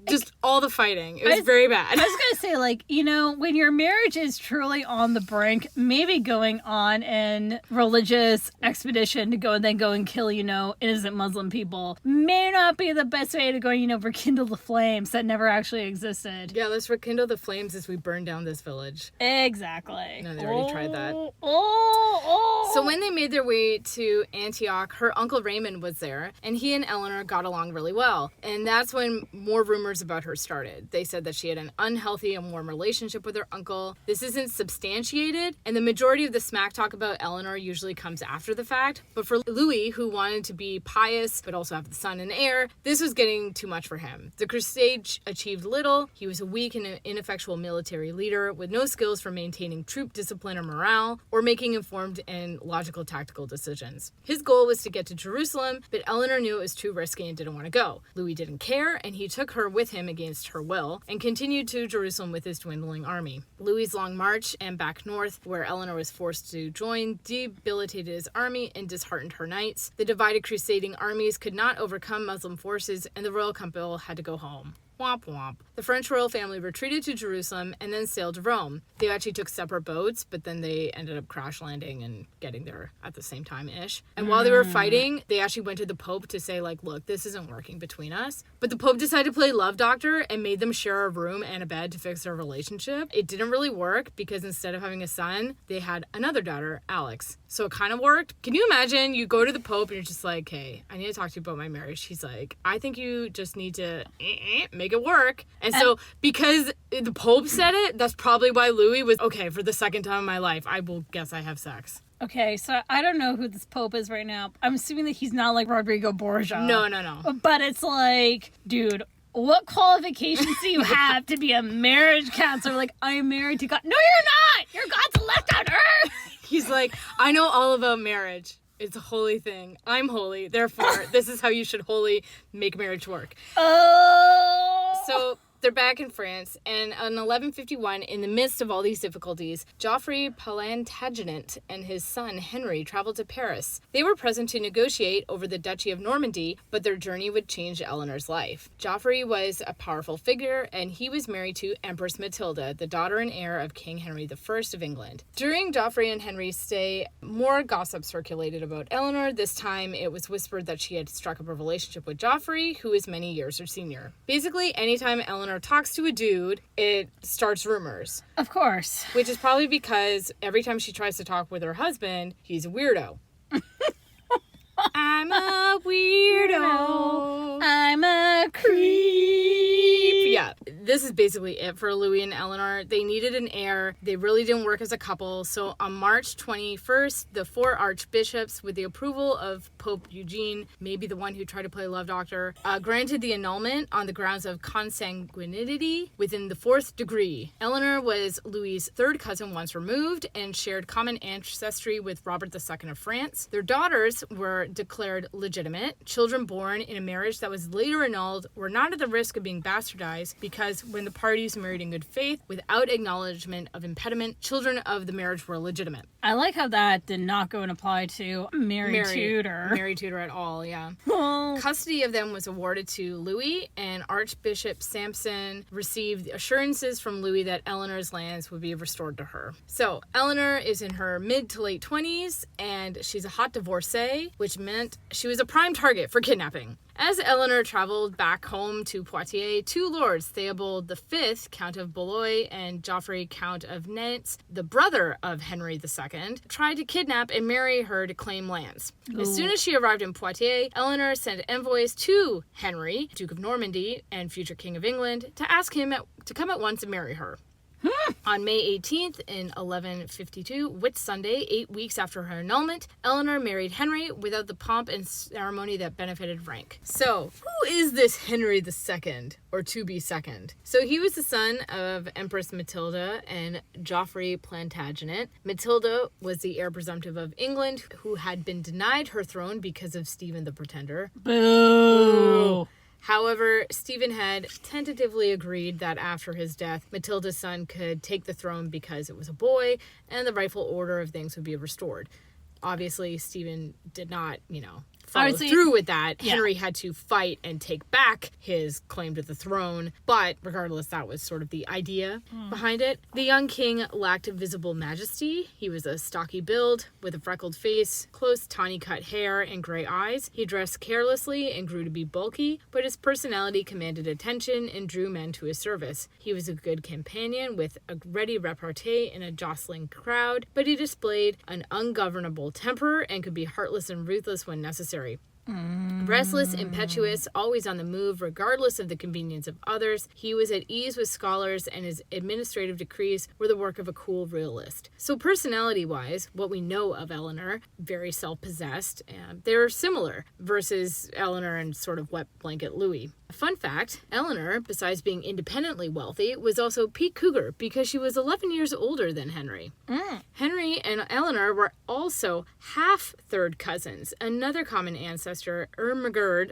Just all the fighting. It was very bad. I was going to say, when your marriage is truly on the brink, maybe going on an religious expedition to go and kill, innocent Muslim people may not be the best way to go, rekindle the flames that never actually existed. Yeah, let's rekindle the flames as we burn down this village. Exactly. No, they already tried that. Oh. So when they made their way to Antioch, her uncle Raymond was there, and he and Eleanor got along really well. And that's when more rumors about her started. They said that she had an unhealthy and warm relationship with her uncle. This isn't substantiated, and the majority of the smack talk about Eleanor usually comes after the fact. But for Louis, who wanted to be pious but also have the son and heir, this was getting too much for him. The crusade achieved little. He was a weak and ineffectual military leader with no skills for maintaining troop discipline or morale, or making informed and logical tactical decisions. His goal was to get to Jerusalem, but Eleanor knew it was too risky and didn't want to go. Louis didn't care, and he took her with him against her will and continued to Jerusalem with his dwindling army. Louis' long march and back north, where Eleanor was forced to join, debilitated his army and disheartened her knights. The divided crusading armies could not overcome Muslim forces, and the royal couple had to go home. Womp womp. The French royal family retreated to Jerusalem and then sailed to Rome. They actually took separate boats, but then they ended up crash landing and getting there at the same time-ish. And while they were fighting, they actually went to the Pope to say, look, this isn't working between us. But the Pope decided to play love doctor and made them share a room and a bed to fix their relationship. It didn't really work because instead of having a son, they had another daughter, Alex. So it kind of worked. Can you imagine you go to the Pope and you're just like, hey, I need to talk to you about my marriage. He's like, I think you just need to make it work. And so because the Pope said it, that's probably why Louis was, okay, for the second time in my life, I will guess I have sex. Okay, so I don't know who this Pope is right now. I'm assuming that he's not like Rodrigo Borgia. No. But it's like, dude, what qualifications do you have to be a marriage counselor? Like, I am married to God. No, you're not! You're God's left on earth! He's like, I know all about marriage. It's a holy thing. I'm holy. Therefore, this is how you should wholly make marriage work. Oh! So they're back in France, and in 1151, in the midst of all these difficulties, Geoffrey Plantagenet and his son Henry traveled to Paris. They were present to negotiate over the Duchy of Normandy, but their journey would change Eleanor's life. Geoffrey was a powerful figure, and he was married to Empress Matilda, the daughter and heir of King Henry I of England. During Geoffrey and Henry's stay, more gossip circulated about Eleanor. This time, it was whispered that she had struck up a relationship with Geoffrey, who is many years her senior. Basically, anytime Eleanor talks to a dude, it starts rumors. Of course. Which is probably because every time she tries to talk with her husband, he's a weirdo. I'm a weirdo. I'm a creep. Yeah. this is basically it for Louis and Eleanor. They needed an heir. They really didn't work as a couple. So on March 21st, the 4 archbishops, with the approval of Pope Eugene, maybe the one who tried to play love doctor, granted the annulment on the grounds of consanguinity within the 4th degree. Eleanor was Louis's 3rd cousin once removed and shared common ancestry with Robert II of France. Their daughters were declared legitimate. Children born in a marriage that was later annulled were not at the risk of being bastardized because when the parties married in good faith without acknowledgement of impediment, children of the marriage were legitimate. I like how that did not go and apply to Mary Tudor. Mary Tudor at all, yeah. Custody of them was awarded to Louis, and Archbishop Sampson received assurances from Louis that Eleanor's lands would be restored to her. So Eleanor is in her mid to late 20s, and she's a hot divorcee, which meant she was a prime target for kidnapping. As Eleanor traveled back home to Poitiers, 2 lords, Theobald V, Count of Blois, and Geoffrey, Count of Nantes, the brother of Henry II, tried to kidnap and marry her to claim lands. Ooh. As soon as she arrived in Poitiers, Eleanor sent envoys to Henry, Duke of Normandy and future King of England, to ask him to come at once and marry her. On May 18th in 1152, Whit Sunday, 8 weeks after her annulment, Eleanor married Henry without the pomp and ceremony that benefited rank. So, who is this Henry II, or to be second? So he was the son of Empress Matilda and Geoffrey Plantagenet. Matilda was the heir presumptive of England, who had been denied her throne because of Stephen the Pretender. Boo! However, Stephen had tentatively agreed that after his death, Matilda's son could take the throne because it was a boy, and the rightful order of things would be restored. Obviously, Stephen did not, follow through with that. Yeah. Henry had to fight and take back his claim to the throne, but regardless, that was sort of the idea behind it. The young king lacked visible majesty. He was a stocky build with a freckled face, close tawny cut hair, and gray eyes. He dressed carelessly and grew to be bulky, but his personality commanded attention and drew men to his service. He was a good companion with a ready repartee in a jostling crowd, but he displayed an ungovernable temper and could be heartless and ruthless when necessary. Restless, impetuous, always on the move, regardless of the convenience of others, he was at ease with scholars, and his administrative decrees were the work of a cool realist. So personality-wise, what we know of Eleanor, very self-possessed, and they're similar, versus Eleanor and sort of wet blanket Louis. Fun fact, Eleanor, besides being independently wealthy, was also Pete Cougar because she was 11 years older than Henry. Henry and Eleanor were also half third cousins. Another common ancestor, Ermengarde.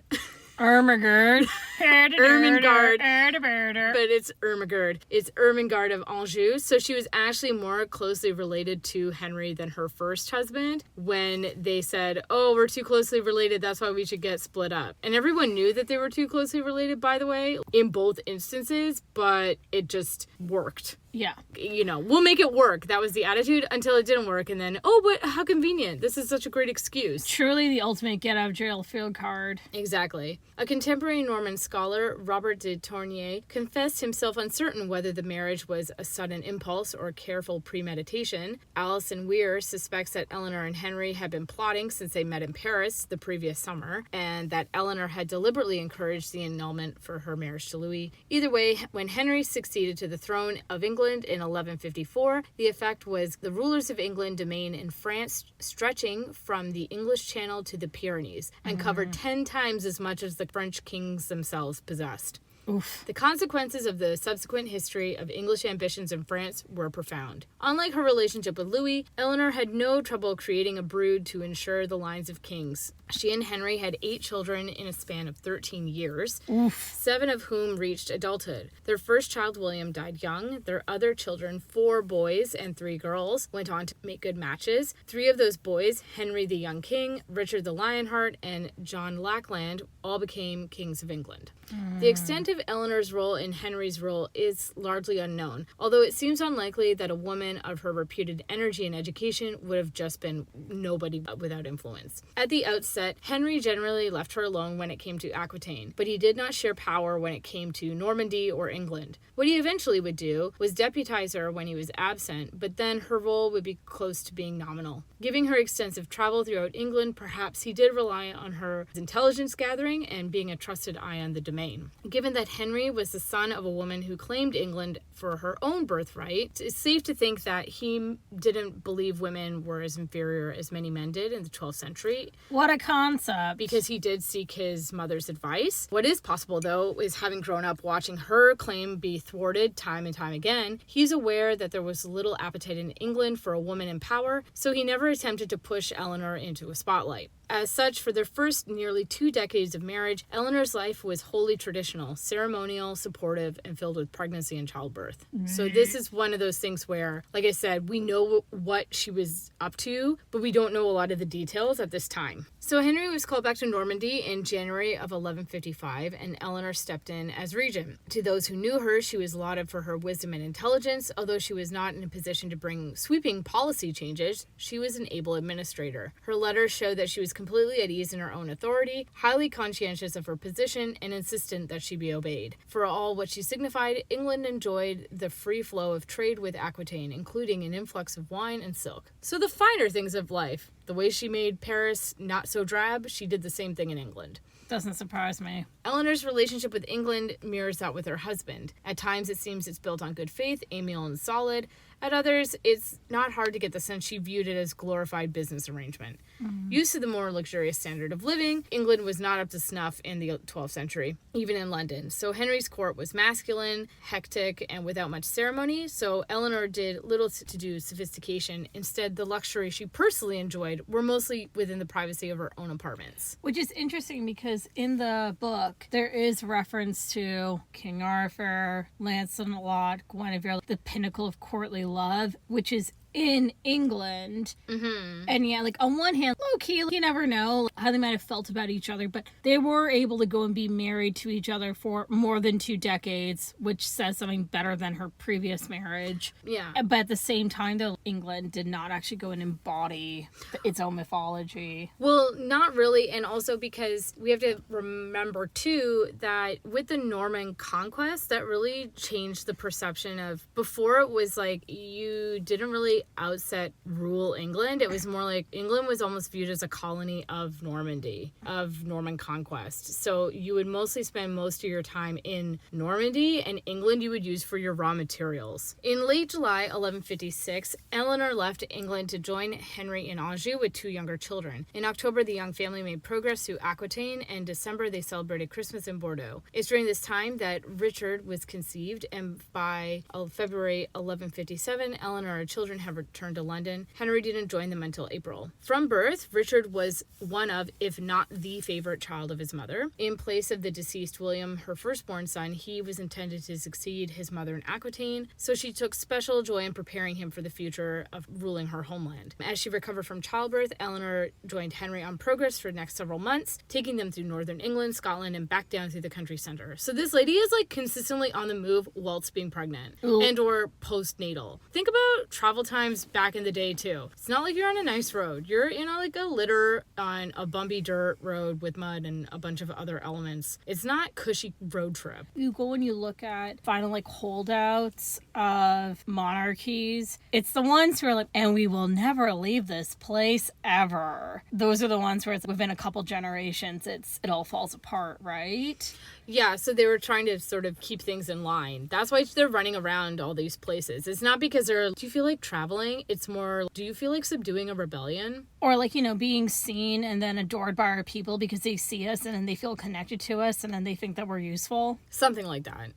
Ermengarde. Ermengarde. But it's Ermengarde. It's Ermengarde of Anjou. So she was actually more closely related to Henry than her first husband when they said, oh, we're too closely related, that's why we should get split up. And everyone knew that they were too closely related, by the way, in both instances, but it just worked. Yeah. We'll make it work. That was the attitude until it didn't work. And then, oh, but how convenient. This is such a great excuse. Truly the ultimate get out of jail field card. Exactly. A contemporary Norman scholar, Robert de Tournier, confessed himself uncertain whether the marriage was a sudden impulse or careful premeditation. Alison Weir suspects that Eleanor and Henry had been plotting since they met in Paris the previous summer, and that Eleanor had deliberately encouraged the annulment for her marriage to Louis. Either way, when Henry succeeded to the throne of England in 1154, the effect was the rulers of England domain in France stretching from the English Channel to the Pyrenees and covered 10 times as much as the French kings themselves possessed. Oof. The consequences of the subsequent history of English ambitions in France were profound. Unlike her relationship with Louis, Eleanor had no trouble creating a brood to ensure the lines of kings. She and Henry had 8 children in a span of 13 years, Oof. 7 of whom reached adulthood. Their first child, William, died young. Their other children, 4 boys and 3 girls, went on to make good matches. 3 of those boys, Henry the Young King, Richard the Lionheart, and John Lackland, all became kings of England. The extent of Eleanor's role in Henry's role is largely unknown, although it seems unlikely that a woman of her reputed energy and education would have just been nobody without influence. At the outset, Henry generally left her alone when it came to Aquitaine, but he did not share power when it came to Normandy or England. What he eventually would do was deputize her when he was absent, but then her role would be close to being nominal. Giving her extensive travel throughout England, perhaps he did rely on her intelligence gathering and being a trusted eye on the domain. Given that that Henry was the son of a woman who claimed England for her own birthright, it's safe to think that he didn't believe women were as inferior as many men did in the 12th century. What a concept. Because he did seek his mother's advice. What is possible, though, is having grown up watching her claim be thwarted time and time again, he's aware that there was little appetite in England for a woman in power, so he never attempted to push Eleanor into a spotlight. As such, for their first nearly 2 decades of marriage, Eleanor's life was wholly traditional, ceremonial, supportive, and filled with pregnancy and childbirth. So this is one of those things where, like I said, we know what she was up to, but we don't know a lot of the details at this time. So Henry was called back to Normandy in January of 1155, and Eleanor stepped in as regent. To those who knew her, she was lauded for her wisdom and intelligence. Although she was not in a position to bring sweeping policy changes, she was an able administrator. Her letters show that she was completely at ease in her own authority, highly conscientious of her position, and insistent that she be obeyed. For all what she signified, England enjoyed the free flow of trade with Aquitaine, including an influx of wine and silk. So the finer things of life. The way she made Paris not so drab, she did the same thing in England. Doesn't surprise me. Eleanor's relationship with England mirrors that with her husband. At times it seems it's built on good faith, amiable and solid. At others, it's not hard to get the sense she viewed it as glorified business arrangement. Used to the more luxurious standard of living, England was not up to snuff in the 12th century, even in London. So Henry's court was masculine, hectic, and without much ceremony, so Eleanor did little to do sophistication. Instead, the luxury she personally enjoyed were mostly within the privacy of her own apartments. Which is interesting because in the book, there is reference to King Arthur, Lancelot, Guinevere, the pinnacle of courtly love, which is in England. And yeah, like on one hand, low-key, you never know how they might have felt about each other, but they were able to go and be married to each other for more than 2 decades, which says something better than her previous marriage. Yeah. But at the same time, though, England did not actually go and embody its own mythology. Well, not really, and also because we have to remember, too, that with the Norman conquest, that really changed the perception of, before it was like, you didn't really outset rule England. It was more like England was almost viewed as a colony of Normandy, of Norman conquest. So you would mostly spend most of your time in Normandy, and England you would use for your raw materials. In late July 1156, Eleanor left England to join Henry in Anjou with 2 younger children. In October, the young family made progress through Aquitaine, and in December they celebrated Christmas in Bordeaux. It's during this time that Richard was conceived, and by February 1157, Eleanor and her children had returned to London. Henry didn't join them until April. From birth, Richard was one of, if not the favorite child of his mother. In place of the deceased William, her firstborn son, he was intended to succeed his mother in Aquitaine, so she took special joy in preparing him for the future of ruling her homeland. As she recovered from childbirth, Eleanor joined Henry on progress for the next several months, taking them through northern England, Scotland, and back down through the country center. So this lady is like consistently on the move whilst being pregnant and or postnatal. Think about travel times back in the day too. It's not like you're on a nice road. You're in like a litter on a bumpy dirt road with mud and a bunch of other elements. It's not cushy road trip. You go and you look at final like holdouts of monarchies. It's the ones who are like, and we will never leave this place ever. Those are the ones where it's within a couple generations, it all falls apart, right? Yeah, so they were trying to sort of keep things in line. That's why they're running around all these places. It's not because do you feel like traveling? It's more, do you feel like subduing a rebellion? Or like, being seen and then adored by our people because they see us and then they feel connected to us and then they think that we're useful. Something like that.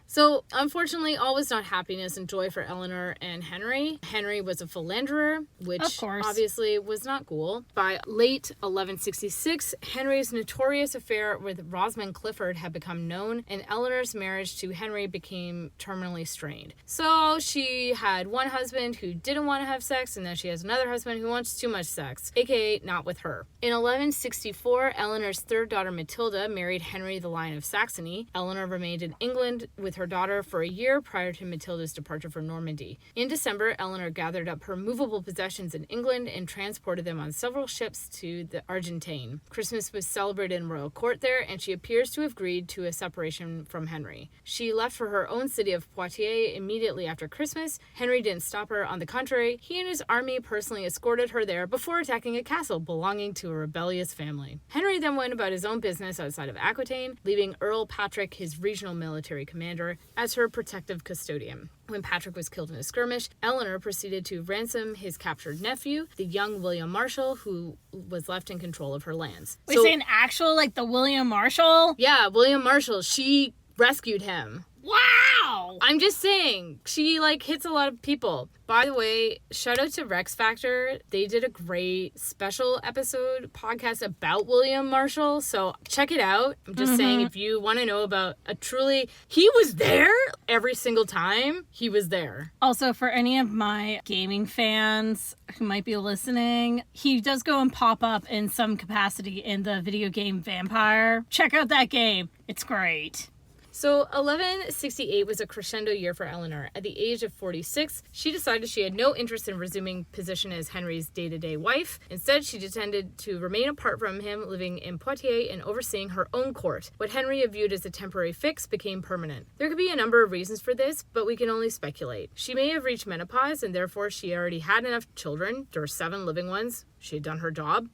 So, unfortunately, all was not happiness and joy for Eleanor and Henry. Henry was a philanderer, which obviously was not cool. By late 1166, Henry's notorious affair with Rosamond Clifford had become known, and Eleanor's marriage to Henry became terminally strained. So, she had one husband who didn't want to have sex, and then she has another husband who wants too much sex, aka not with her. In 1164, Eleanor's third daughter Matilda married Henry the Lion of Saxony. Eleanor remained in England England with her daughter for a year prior to Matilda's departure for Normandy. In December, Eleanor gathered up her movable possessions in England and transported them on several ships to the Argentine. Christmas was celebrated in royal court there, and she appears to have agreed to a separation from Henry. She left for her own city of Poitiers immediately after Christmas. Henry didn't stop her. On the contrary, he and his army personally escorted her there before attacking a castle belonging to a rebellious family. Henry then went about his own business outside of Aquitaine, leaving Earl Patrick, his regional military commander, as her protective custodian. When Patrick was killed in a skirmish, Eleanor proceeded to ransom his captured nephew, the young William Marshall, who was left in control of her lands. Wait, say an actual, like the William Marshall? Yeah, William Marshall. She rescued him. Wow! I'm just saying, she hits a lot of people. By the way, shout out to Rex Factor. They did a great special episode podcast about William Marshall, so check it out. I'm just saying, if you want to know about he was there every single time. He was there. Also, for any of my gaming fans who might be listening, he does go and pop up in some capacity in the video game Vampire. Check out that game. It's great. So 1168 was a crescendo year for Eleanor. At the age of 46, she decided she had no interest in resuming position as Henry's day-to-day wife. Instead, she intended to remain apart from him, living in Poitiers and overseeing her own court. What Henry had viewed as a temporary fix became permanent. There could be a number of reasons for this, but we can only speculate. She may have reached menopause, and therefore she already had enough children. There were 7 living ones. She had done her job.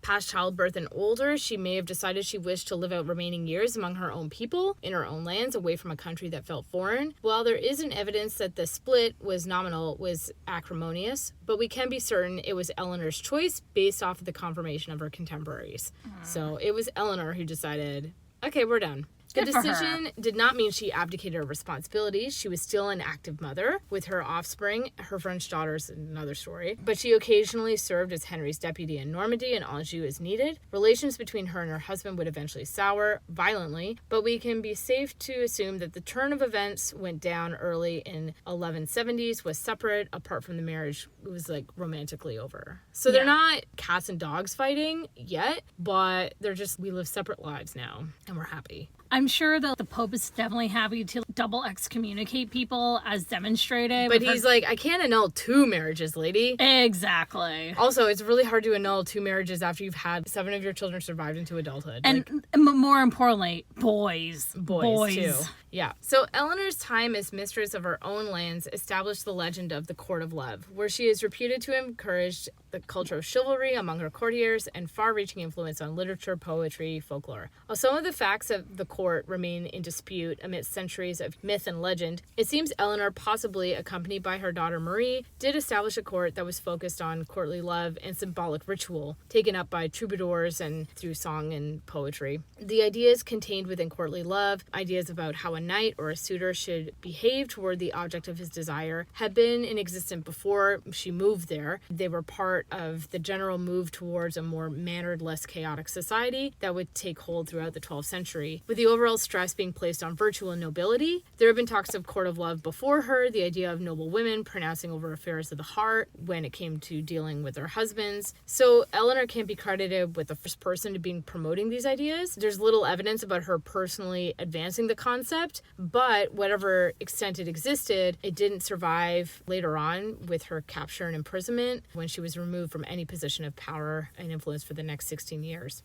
Past childbirth and older, she may have decided she wished to live out remaining years among her own people, in her own lands, away from a country that felt foreign. While there isn't evidence that the split was nominal, was acrimonious, but we can be certain it was Eleanor's choice based off of the confirmation of her contemporaries. So it was Eleanor who decided, okay, we're done. The decision did not mean she abdicated her responsibilities. She was still an active mother with her offspring. Her French daughter's another story. But she occasionally served as Henry's deputy in Normandy and Anjou as needed. Relations between her and her husband would eventually sour violently, but we can be safe to assume that the turn of events went down early in 1170s, was separate, apart from the marriage. It was romantically over. So they're not cats and dogs fighting yet, but they're just, we live separate lives now, and we're happy. I'm sure that the Pope is definitely happy to double excommunicate people as demonstrated. But he's I can't annul 2 marriages, lady. Exactly. Also, it's really hard to annul 2 marriages after you've had 7 of your children survived into adulthood. And more importantly, boys. Boys too. Yeah. So Eleanor's time as mistress of her own lands established the legend of the Court of Love, where she is reputed to have encouraged the culture of chivalry among her courtiers and far-reaching influence on literature, poetry, folklore. While some of the facts of the court remain in dispute amidst centuries of myth and legend, it seems Eleanor, possibly accompanied by her daughter Marie, did establish a court that was focused on courtly love and symbolic ritual, taken up by troubadours and through song and poetry. The ideas contained within courtly love, ideas about how a knight or a suitor should behave toward the object of his desire, had been in existence before she moved there. They were part of the general move towards a more mannered, less chaotic society that would take hold throughout the 12th century, with the overall stress being placed on virtue and nobility. There have been talks of court of love before her, the idea of noble women pronouncing over affairs of the heart when it came to dealing with their husbands. So Eleanor can't be credited with the first person to be promoting these ideas. There's little evidence about her personally advancing the concept, but whatever extent it existed, it didn't survive later on with her capture and imprisonment when she was removed from any position of power and influence for the next 16 years.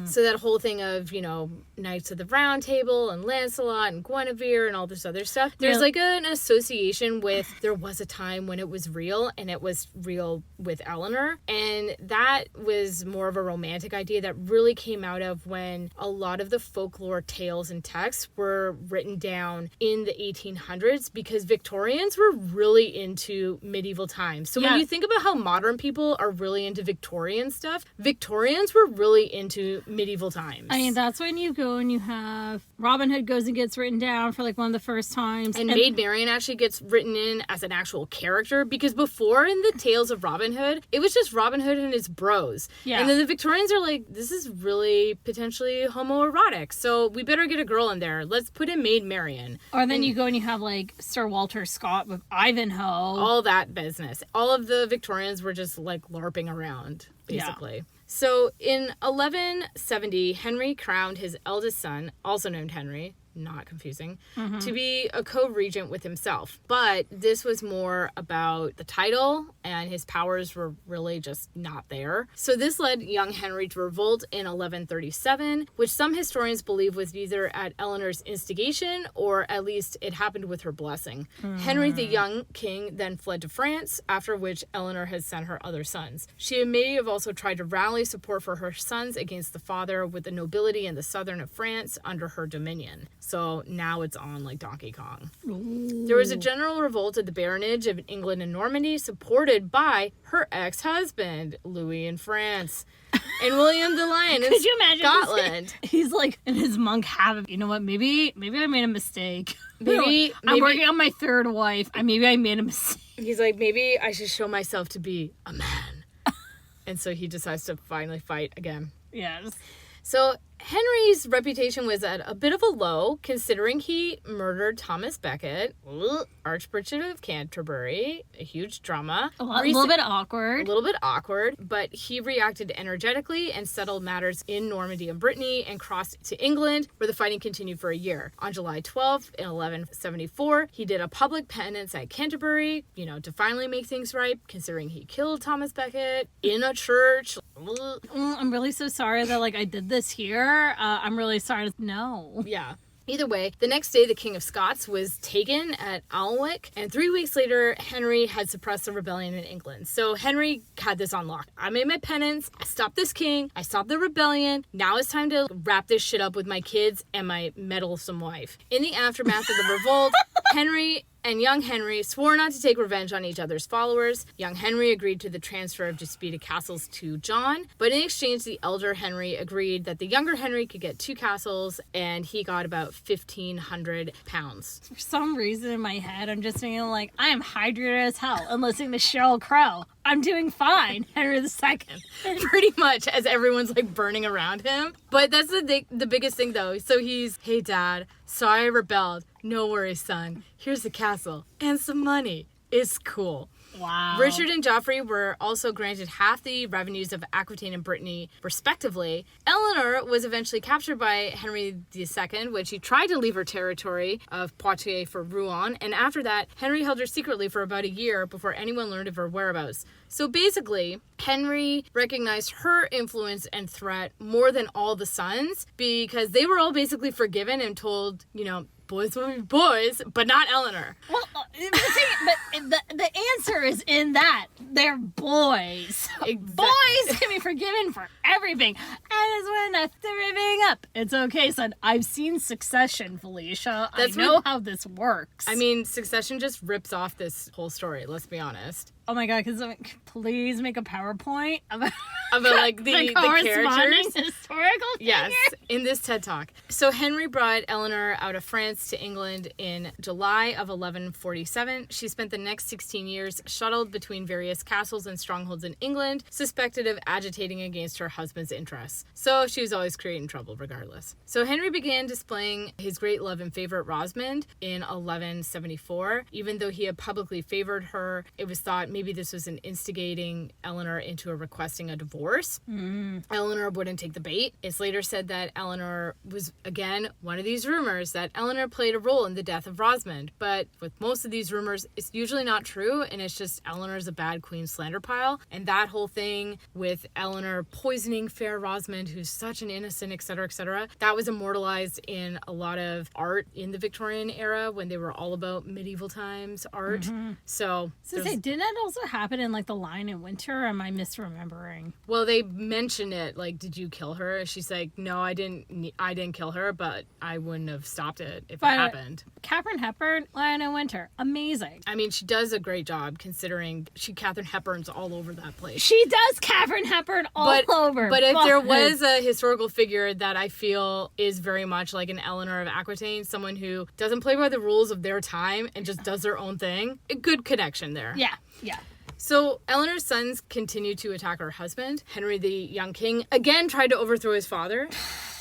So that whole thing of, Knights of the Round Table and Lancelot and Guinevere and all this other stuff, there's an association with there was a time when it was real, and it was real with Eleanor. And that was more of a romantic idea that really came out of when a lot of the folklore tales and texts were written down in the 1800s, because Victorians were really into medieval times. So when you think about how modern people are really into Victorian stuff, Victorians were really into medieval times. I mean, that's when you go and you have Robin Hood goes and gets written down for one of the first times. And Maid Marian actually gets written in as an actual character, because before in the tales of Robin Hood, it was just Robin Hood and his bros. Yeah. And then the Victorians are like, this is really potentially homoerotic, so we better get a girl in there. Let's put in Maid Marian. Or then you go and you have Sir Walter Scott with Ivanhoe. All that business. All of the Victorians were just LARPing around, basically. Yeah. So in 1170, Henry crowned his eldest son, also named Henry. not confusing, to be a co-regent with himself. But this was more about the title, and his powers were really just not there. So this led young Henry to revolt in 1137, which some historians believe was either at Eleanor's instigation or at least it happened with her blessing. Henry the young king then fled to France, after which Eleanor had sent her other sons. She may have also tried to rally support for her sons against the father with the nobility in the southern of France under her dominion. So now it's on like Donkey Kong. Ooh. There was a general revolt at the baronage of England and Normandy, supported by her ex-husband, Louis in France, and William the Lion in Scotland. He's like in his monk habit. You know what? Maybe I made a mistake. Maybe I'm working on my third wife. Maybe I made a mistake. He's like, maybe I should show myself to be a man. And so he decides to finally fight again. Yes. So Henry's reputation was at a bit of a low, considering he murdered Thomas Becket, Archbishop of Canterbury, a huge drama. A little bit awkward. But he reacted energetically and settled matters in Normandy and Brittany and crossed to England, where the fighting continued for a year. On July 12th, in 1174, he did a public penance at Canterbury, to finally make things right, considering he killed Thomas Becket in a church. I'm really so sorry that, I did this here. I'm really sorry. No. Yeah. Either way, the next day, the King of Scots was taken at Alnwick, and 3 weeks later, Henry had suppressed the rebellion in England. So Henry had this on lock. I made my penance. I stopped this king. I stopped the rebellion. Now it's time to wrap this shit up with my kids and my meddlesome wife. In the aftermath of the revolt, Henry and young Henry swore not to take revenge on each other's followers. Young Henry agreed to the transfer of disputed castles to John, but in exchange, the elder Henry agreed that the younger Henry could get 2 castles, and he got about £1,500. For some reason in my head, I'm just thinking, I am hydrated as hell and listening to Sheryl Crow. I'm doing fine, Henry II. Pretty much, as everyone's burning around him. But that's the biggest thing, though. So he's, hey, Dad, sorry I rebelled. No worries, son. Here's the castle and some money. It's cool. Wow. Richard and Geoffrey were also granted half the revenues of Aquitaine and Brittany, respectively. Eleanor was eventually captured by Henry II when she tried to leave her territory of Poitiers for Rouen, and after that, Henry held her secretly for about a year before anyone learned of her whereabouts. So basically, Henry recognized her influence and threat more than all the sons, because they were all basically forgiven and told, boys will be boys, but not Eleanor. Well, the answer is in that. They're boys. Exactly. Boys can be forgiven for everything. And it's when they're riving up. It's okay, son. I've seen Succession, Felicia. I know how this works. I mean, Succession just rips off this whole story, let's be honest. Oh my god, please make a PowerPoint about the characters. Historical figure? Yes, in this TED Talk. So Henry brought Eleanor out of France to England in July of 1147. She spent the next 16 years shuttled between various castles and strongholds in England, suspected of agitating against her husband's interests. So she was always creating trouble regardless. So Henry began displaying his great love and favorite Rosamond in 1174. Even though he had publicly favored her, it was thought maybe this was an instigating Eleanor into requesting a divorce. Eleanor wouldn't take the bait. It's later said that Eleanor was, again, one of these rumors that Eleanor played a role in the death of Rosamond. But with most of these rumors, it's usually not true, and it's just Eleanor's a bad queen slander pile. And that whole thing with Eleanor poisoning fair Rosamond, who's such an innocent, etc., that was immortalized in a lot of art in the Victorian era when they were all about medieval times art. So didn't that also happen in The Lion in Winter, or am I misremembering? Well, they mention it, did you kill her? She's like, no, I didn't kill her, but I wouldn't have stopped it if it happened. Katharine Hepburn, Lion in Winter, amazing. I mean, she does a great job considering Katharine Hepburn's all over that place. She does Katharine Hepburn all over. But if there was a historical figure that I feel is very much like an Eleanor of Aquitaine, someone who doesn't play by the rules of their time and just does their own thing, a good connection there. Yeah. So Eleanor's sons continued to attack her husband. Henry the young king again tried to overthrow his father.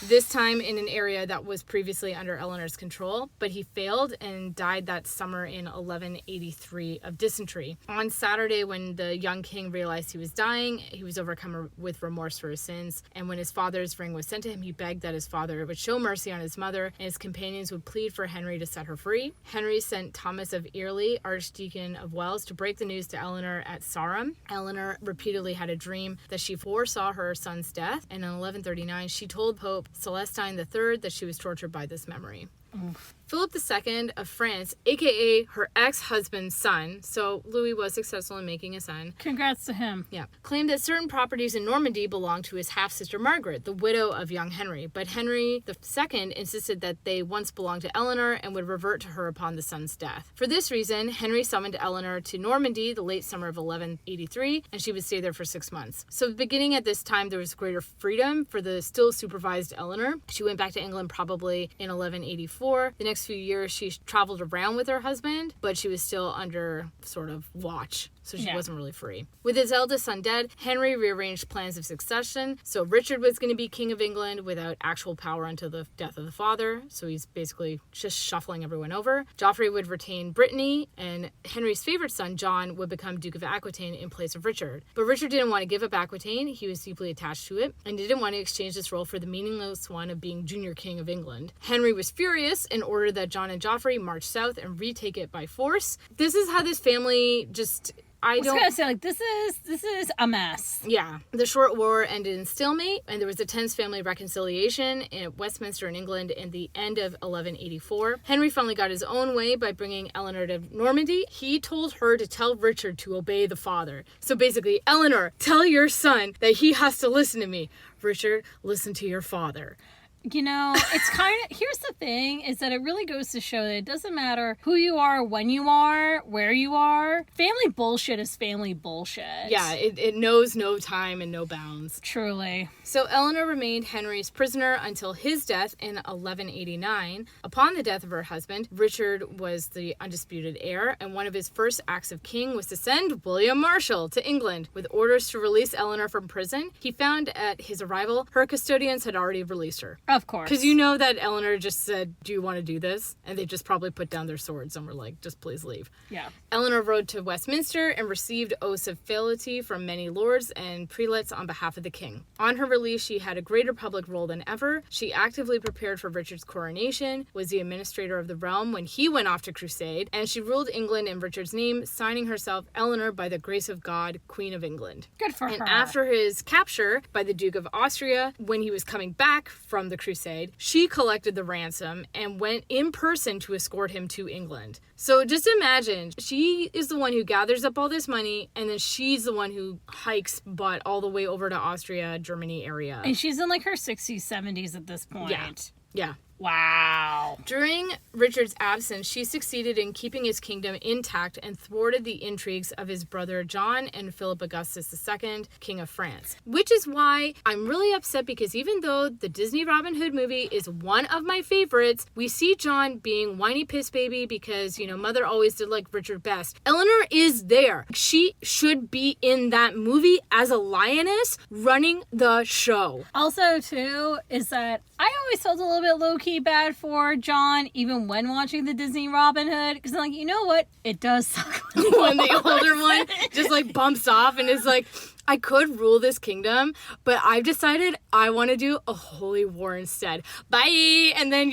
this time in an area that was previously under Eleanor's control, but he failed and died that summer in 1183 of dysentery. On Saturday, when the young king realized he was dying, he was overcome with remorse for his sins, and when his father's ring was sent to him, he begged that his father would show mercy on his mother, and his companions would plead for Henry to set her free. Henry sent Thomas of Ely, Archdeacon of Wells, to break the news to Eleanor at Sarum. Eleanor repeatedly had a dream that she foresaw her son's death, and in 1139 she told Pope Celestine III that she was tortured by this memory. Oof. Philip II of France, aka her ex-husband's son, so Louis was successful in making a son. Congrats to him. Yeah. Claimed that certain properties in Normandy belonged to his half-sister Margaret, the widow of young Henry, but Henry II insisted that they once belonged to Eleanor and would revert to her upon the son's death. For this reason, Henry summoned Eleanor to Normandy the late summer of 1183, and she would stay there for 6 months. So beginning at this time, there was greater freedom for the still supervised Eleanor. She went back to England probably in 1184. The next few years, she traveled around with her husband, but she was still under sort of watch, so she wasn't really free. With his eldest son dead, Henry rearranged plans of succession. So Richard was going to be king of England without actual power until the death of the father, so he's basically just shuffling everyone over. Joffrey would retain Brittany, and Henry's favorite son, John, would become Duke of Aquitaine in place of Richard. But Richard didn't want to give up Aquitaine. He was deeply attached to it, and didn't want to exchange this role for the meaningless one of being junior king of England. Henry was furious and ordered that John and Joffrey march south and retake it by force. This is how this family just... I was gonna say, like, this is a mess. Yeah. The short war ended in stalemate, and there was a tense family reconciliation in Westminster in England in the end of 1184. Henry finally got his own way by bringing Eleanor to Normandy. He told her to tell Richard to obey the father. So basically, Eleanor, tell your son that he has to listen to me. Richard, listen to your father. You know, it's kind of, here's the thing, is that it really goes to show that it doesn't matter who you are, when you are, where you are. Family bullshit is family bullshit. Yeah, it knows no time and no bounds. Truly. So Eleanor remained Henry's prisoner until his death in 1189. Upon the death of her husband, Richard was the undisputed heir, and one of his first acts of king was to send William Marshal to England with orders to release Eleanor from prison. He found at his arrival, her custodians had already released her. Of course. Because you know that Eleanor just said, do you want to do this? And they just probably put down their swords and were like, just please leave. Yeah. Eleanor rode to Westminster and received oaths of fealty from many lords and prelates on behalf of the king. On her release, she had a greater public role than ever. She actively prepared for Richard's coronation, was the administrator of the realm when he went off to crusade, and she ruled England in Richard's name, signing herself Eleanor by the grace of God, Queen of England. Good for her. And after his capture by the Duke of Austria, when he was coming back from the crusade, she collected the ransom and went in person to escort him to England. So just imagine, she is the one who gathers up all this money, and then she's the one who hikes butt all the way over to Austria, Germany area. And she's in like her 60s, 70s at this point. Yeah. Wow. During Richard's absence, she succeeded in keeping his kingdom intact and thwarted the intrigues of his brother John and Philip Augustus II, King of France. Which is why I'm really upset, because even though the Disney Robin Hood movie is one of my favorites, we see John being whiny piss baby because, you know, mother always did like Richard best. Eleanor is there. She should be in that movie as a lioness running the show. Also, too, is that I always felt a little bit low-key bad for John, even when watching the Disney Robin Hood, because I'm like, you know what? It does suck when the older one just like bumps off and is like, I could rule this kingdom, but I've decided I want to do a holy war instead. Bye! And then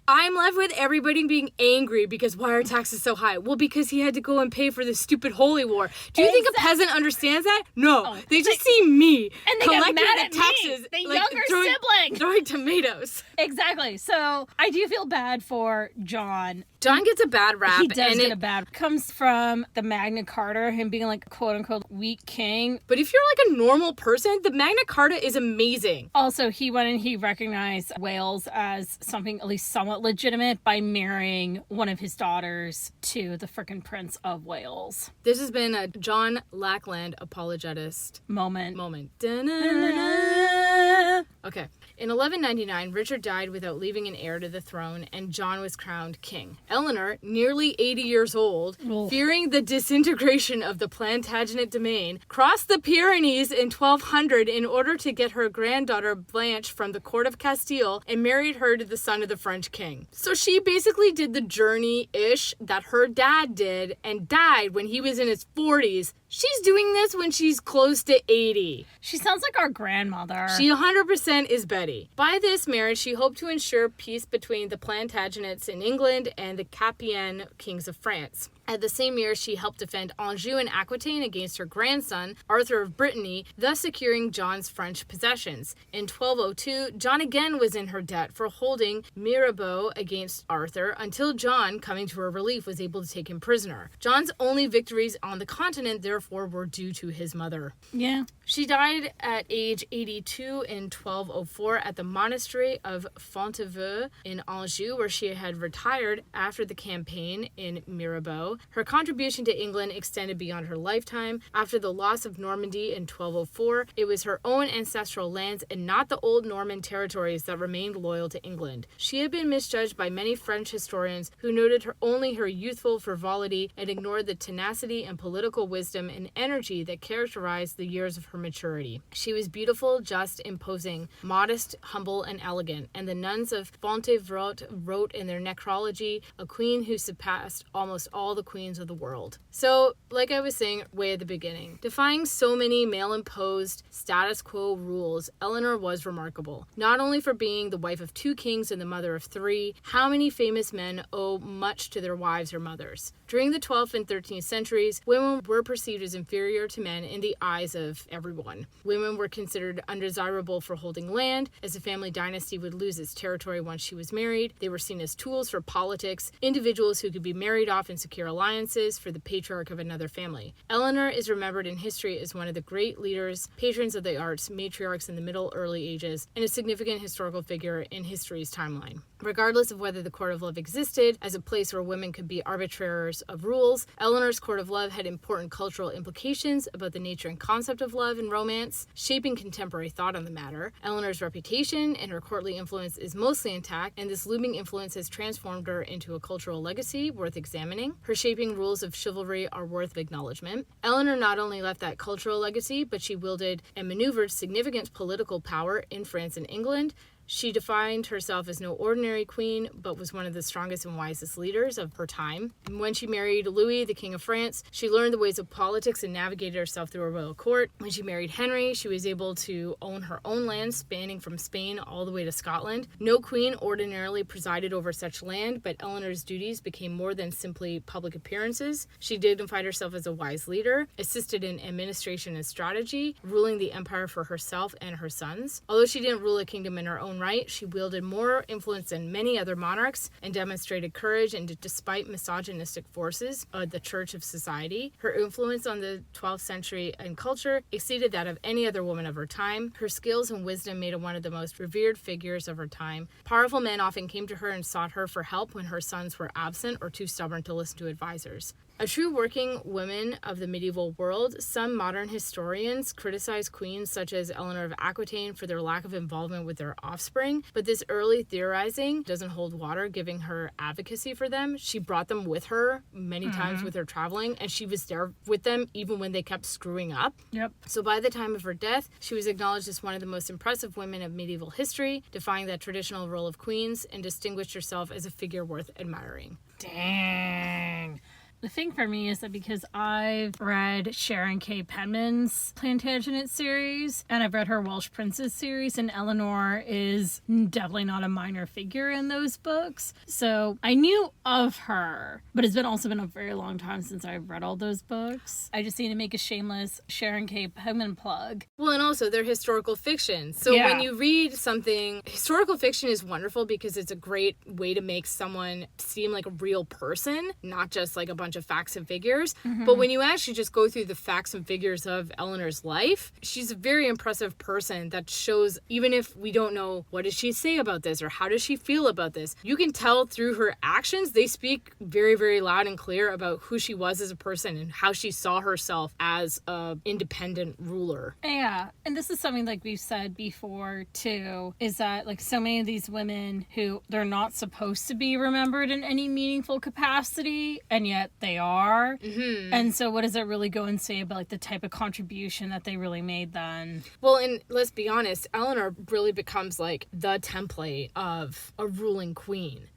I'm left with everybody being angry because why are taxes so high? Well, because he had to go and pay for this stupid holy war. Do you think a peasant understands that? No. They just see me and they collecting get mad the at taxes. Me, the younger sibling. Throwing tomatoes. Exactly. So I do feel bad for John. John gets a bad rap. He does get a bad rap. Comes from the Magna Carta, him being like quote unquote weak king. But if you're like a normal person, the Magna Carta is amazing. Also, he went and he recognized Wales as something at least somewhat legitimate by marrying one of his daughters to the frickin' Prince of Wales. This has been a John Lackland apologetist moment. Da-na-na-na. Okay. In 1199, Richard died without leaving an heir to the throne, and John was crowned king. Eleanor, nearly 80 years old, fearing the disintegration of the Plantagenet domain, crossed the Pyrenees in 1200 in order to get her granddaughter Blanche from the court of Castile and married her to the son of the French king. So she basically did the journey-ish that her dad did and died when he was in his 40s. She's doing this when she's close to 80. She sounds like our grandmother. She 100% is Betty. By this marriage, she hoped to ensure peace between the Plantagenets in England and the Capian kings of France. At the same year, she helped defend Anjou and Aquitaine against her grandson, Arthur of Brittany, thus securing John's French possessions. In 1202, John again was in her debt for holding Mirabeau against Arthur until John, coming to her relief, was able to take him prisoner. John's only victories on the continent, therefore, were due to his mother. Yeah. She died at age 82 in 1204 at the monastery of Fonteveux in Anjou, where she had retired after the campaign in Mirabeau. Her contribution to England extended beyond her lifetime. After the loss of Normandy in 1204, it was her own ancestral lands and not the old Norman territories that remained loyal to England. She had been misjudged by many French historians who noted only her youthful frivolity and ignored the tenacity and political wisdom and energy that characterized the years of her maturity. She was beautiful, just, imposing, modest, humble, and elegant, and the nuns of Fontevraud wrote in their necrology, a queen who surpassed almost all the queens of the world. So, like I was saying way at the beginning, defying so many male-imposed status quo rules, Eleanor was remarkable. Not only for being the wife of 2 kings and the mother of 3, how many famous men owe much to their wives or mothers? During the 12th and 13th centuries, women were perceived as inferior to men in the eyes of everyone. Women were considered undesirable for holding land, as a family dynasty would lose its territory once she was married. They were seen as tools for politics, individuals who could be married off and secure alliances for the patriarch of another family. Eleanor is remembered in history as one of the great leaders, patrons of the arts, matriarchs in the Middle Early Ages, and a significant historical figure in history's timeline. Regardless of whether the court of love existed as a place where women could be arbitrators of rules, Eleanor's court of love had important cultural implications about the nature and concept of love and romance, shaping contemporary thought on the matter. Eleanor's reputation and her courtly influence is mostly intact, and this looming influence has transformed her into a cultural legacy worth examining. Her shaping rules of chivalry are worth acknowledgement. Eleanor not only left that cultural legacy, but she wielded and maneuvered significant political power in France and England. She defined herself as no ordinary queen, but was one of the strongest and wisest leaders of her time. And when she married Louis, the King of France, she learned the ways of politics and navigated herself through a royal court. When she married Henry, she was able to own her own land, spanning from Spain all the way to Scotland. No queen ordinarily presided over such land, but Eleanor's duties became more than simply public appearances. She dignified herself as a wise leader, assisted in administration and strategy, ruling the empire for herself and her sons. Although she didn't rule a kingdom in her own right, she wielded more influence than many other monarchs and demonstrated courage and despite misogynistic forces of the church of society. Her influence on the 12th century and culture exceeded that of any other woman of her time. Her skills and wisdom made her one of the most revered figures of her time. Powerful men often came to her and sought her for help when her sons were absent or too stubborn to listen to advisors. A true working woman of the medieval world, some modern historians criticize queens such as Eleanor of Aquitaine for their lack of involvement with their offspring, but this early theorizing doesn't hold water, giving her advocacy for them. She brought them with her many times with her traveling, and she was there with them even when they kept screwing up. Yep. So by the time of her death, she was acknowledged as one of the most impressive women of medieval history, defying that traditional role of queens, and distinguished herself as a figure worth admiring. Dang. The thing for me is that because I've read Sharon K. Penman's Plantagenet series, and I've read her Welsh Princess series, and Eleanor is definitely not a minor figure in those books. So I knew of her, but it's also been a very long time since I've read all those books. I just need to make a shameless Sharon K. Penman plug. Well, and also they're historical fiction. So when you read something, historical fiction is wonderful because it's a great way to make someone seem like a real person, not just like a bunch bunch of facts and figures. But when you actually just go through the facts and figures of Eleanor's life, she's a very impressive person that shows, even if we don't know what does she say about this or how does she feel about this, you can tell through her actions, they speak very, very loud and clear about who she was as a person and how she saw herself as a independent ruler. Yeah, and this is something like we've said before too, is that like so many of these women who they're not supposed to be remembered in any meaningful capacity, and yet they are. And so what does that really go and say about like the type of contribution that they really made then? Well, and let's be honest, Eleanor really becomes like the template of a ruling queen.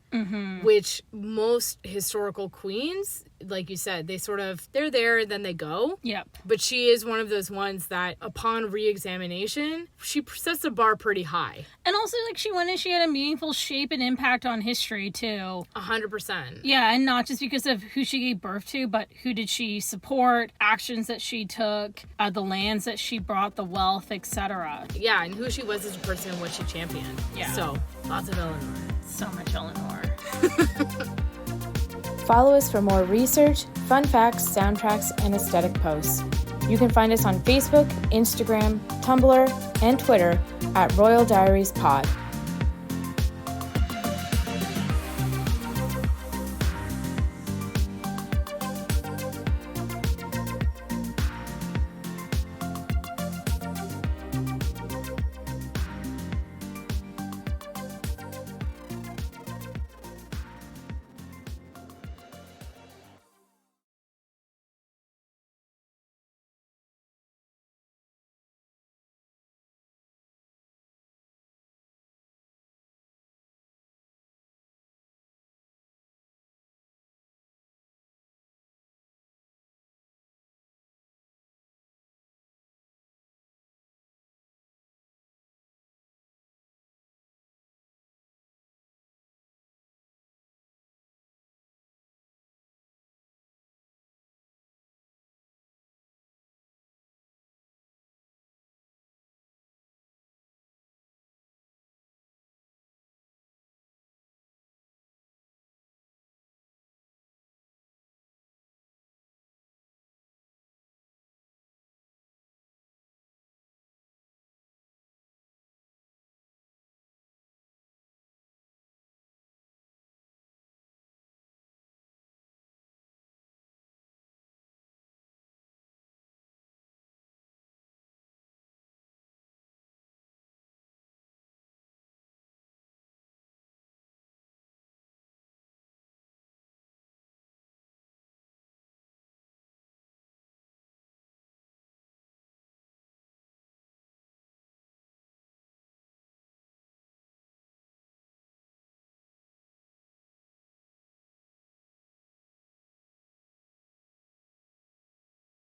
Which most historical queens, like you said, they're there, then they go. Yep. But she is one of those ones that upon re-examination, she sets the bar pretty high. And also, like, she went and she had a meaningful shape and impact on history, too. 100%. Yeah, and not just because of who she gave birth to, but who did she support, actions that she took, the lands that she brought, the wealth, etc. Yeah, and who she was as a person and what she championed. Yeah. So, lots of Eleanor. So much Eleanor. Follow us for more research, fun facts, soundtracks, and aesthetic posts. You can find us on Facebook, Instagram, Tumblr, and Twitter at Royal Diaries Pod.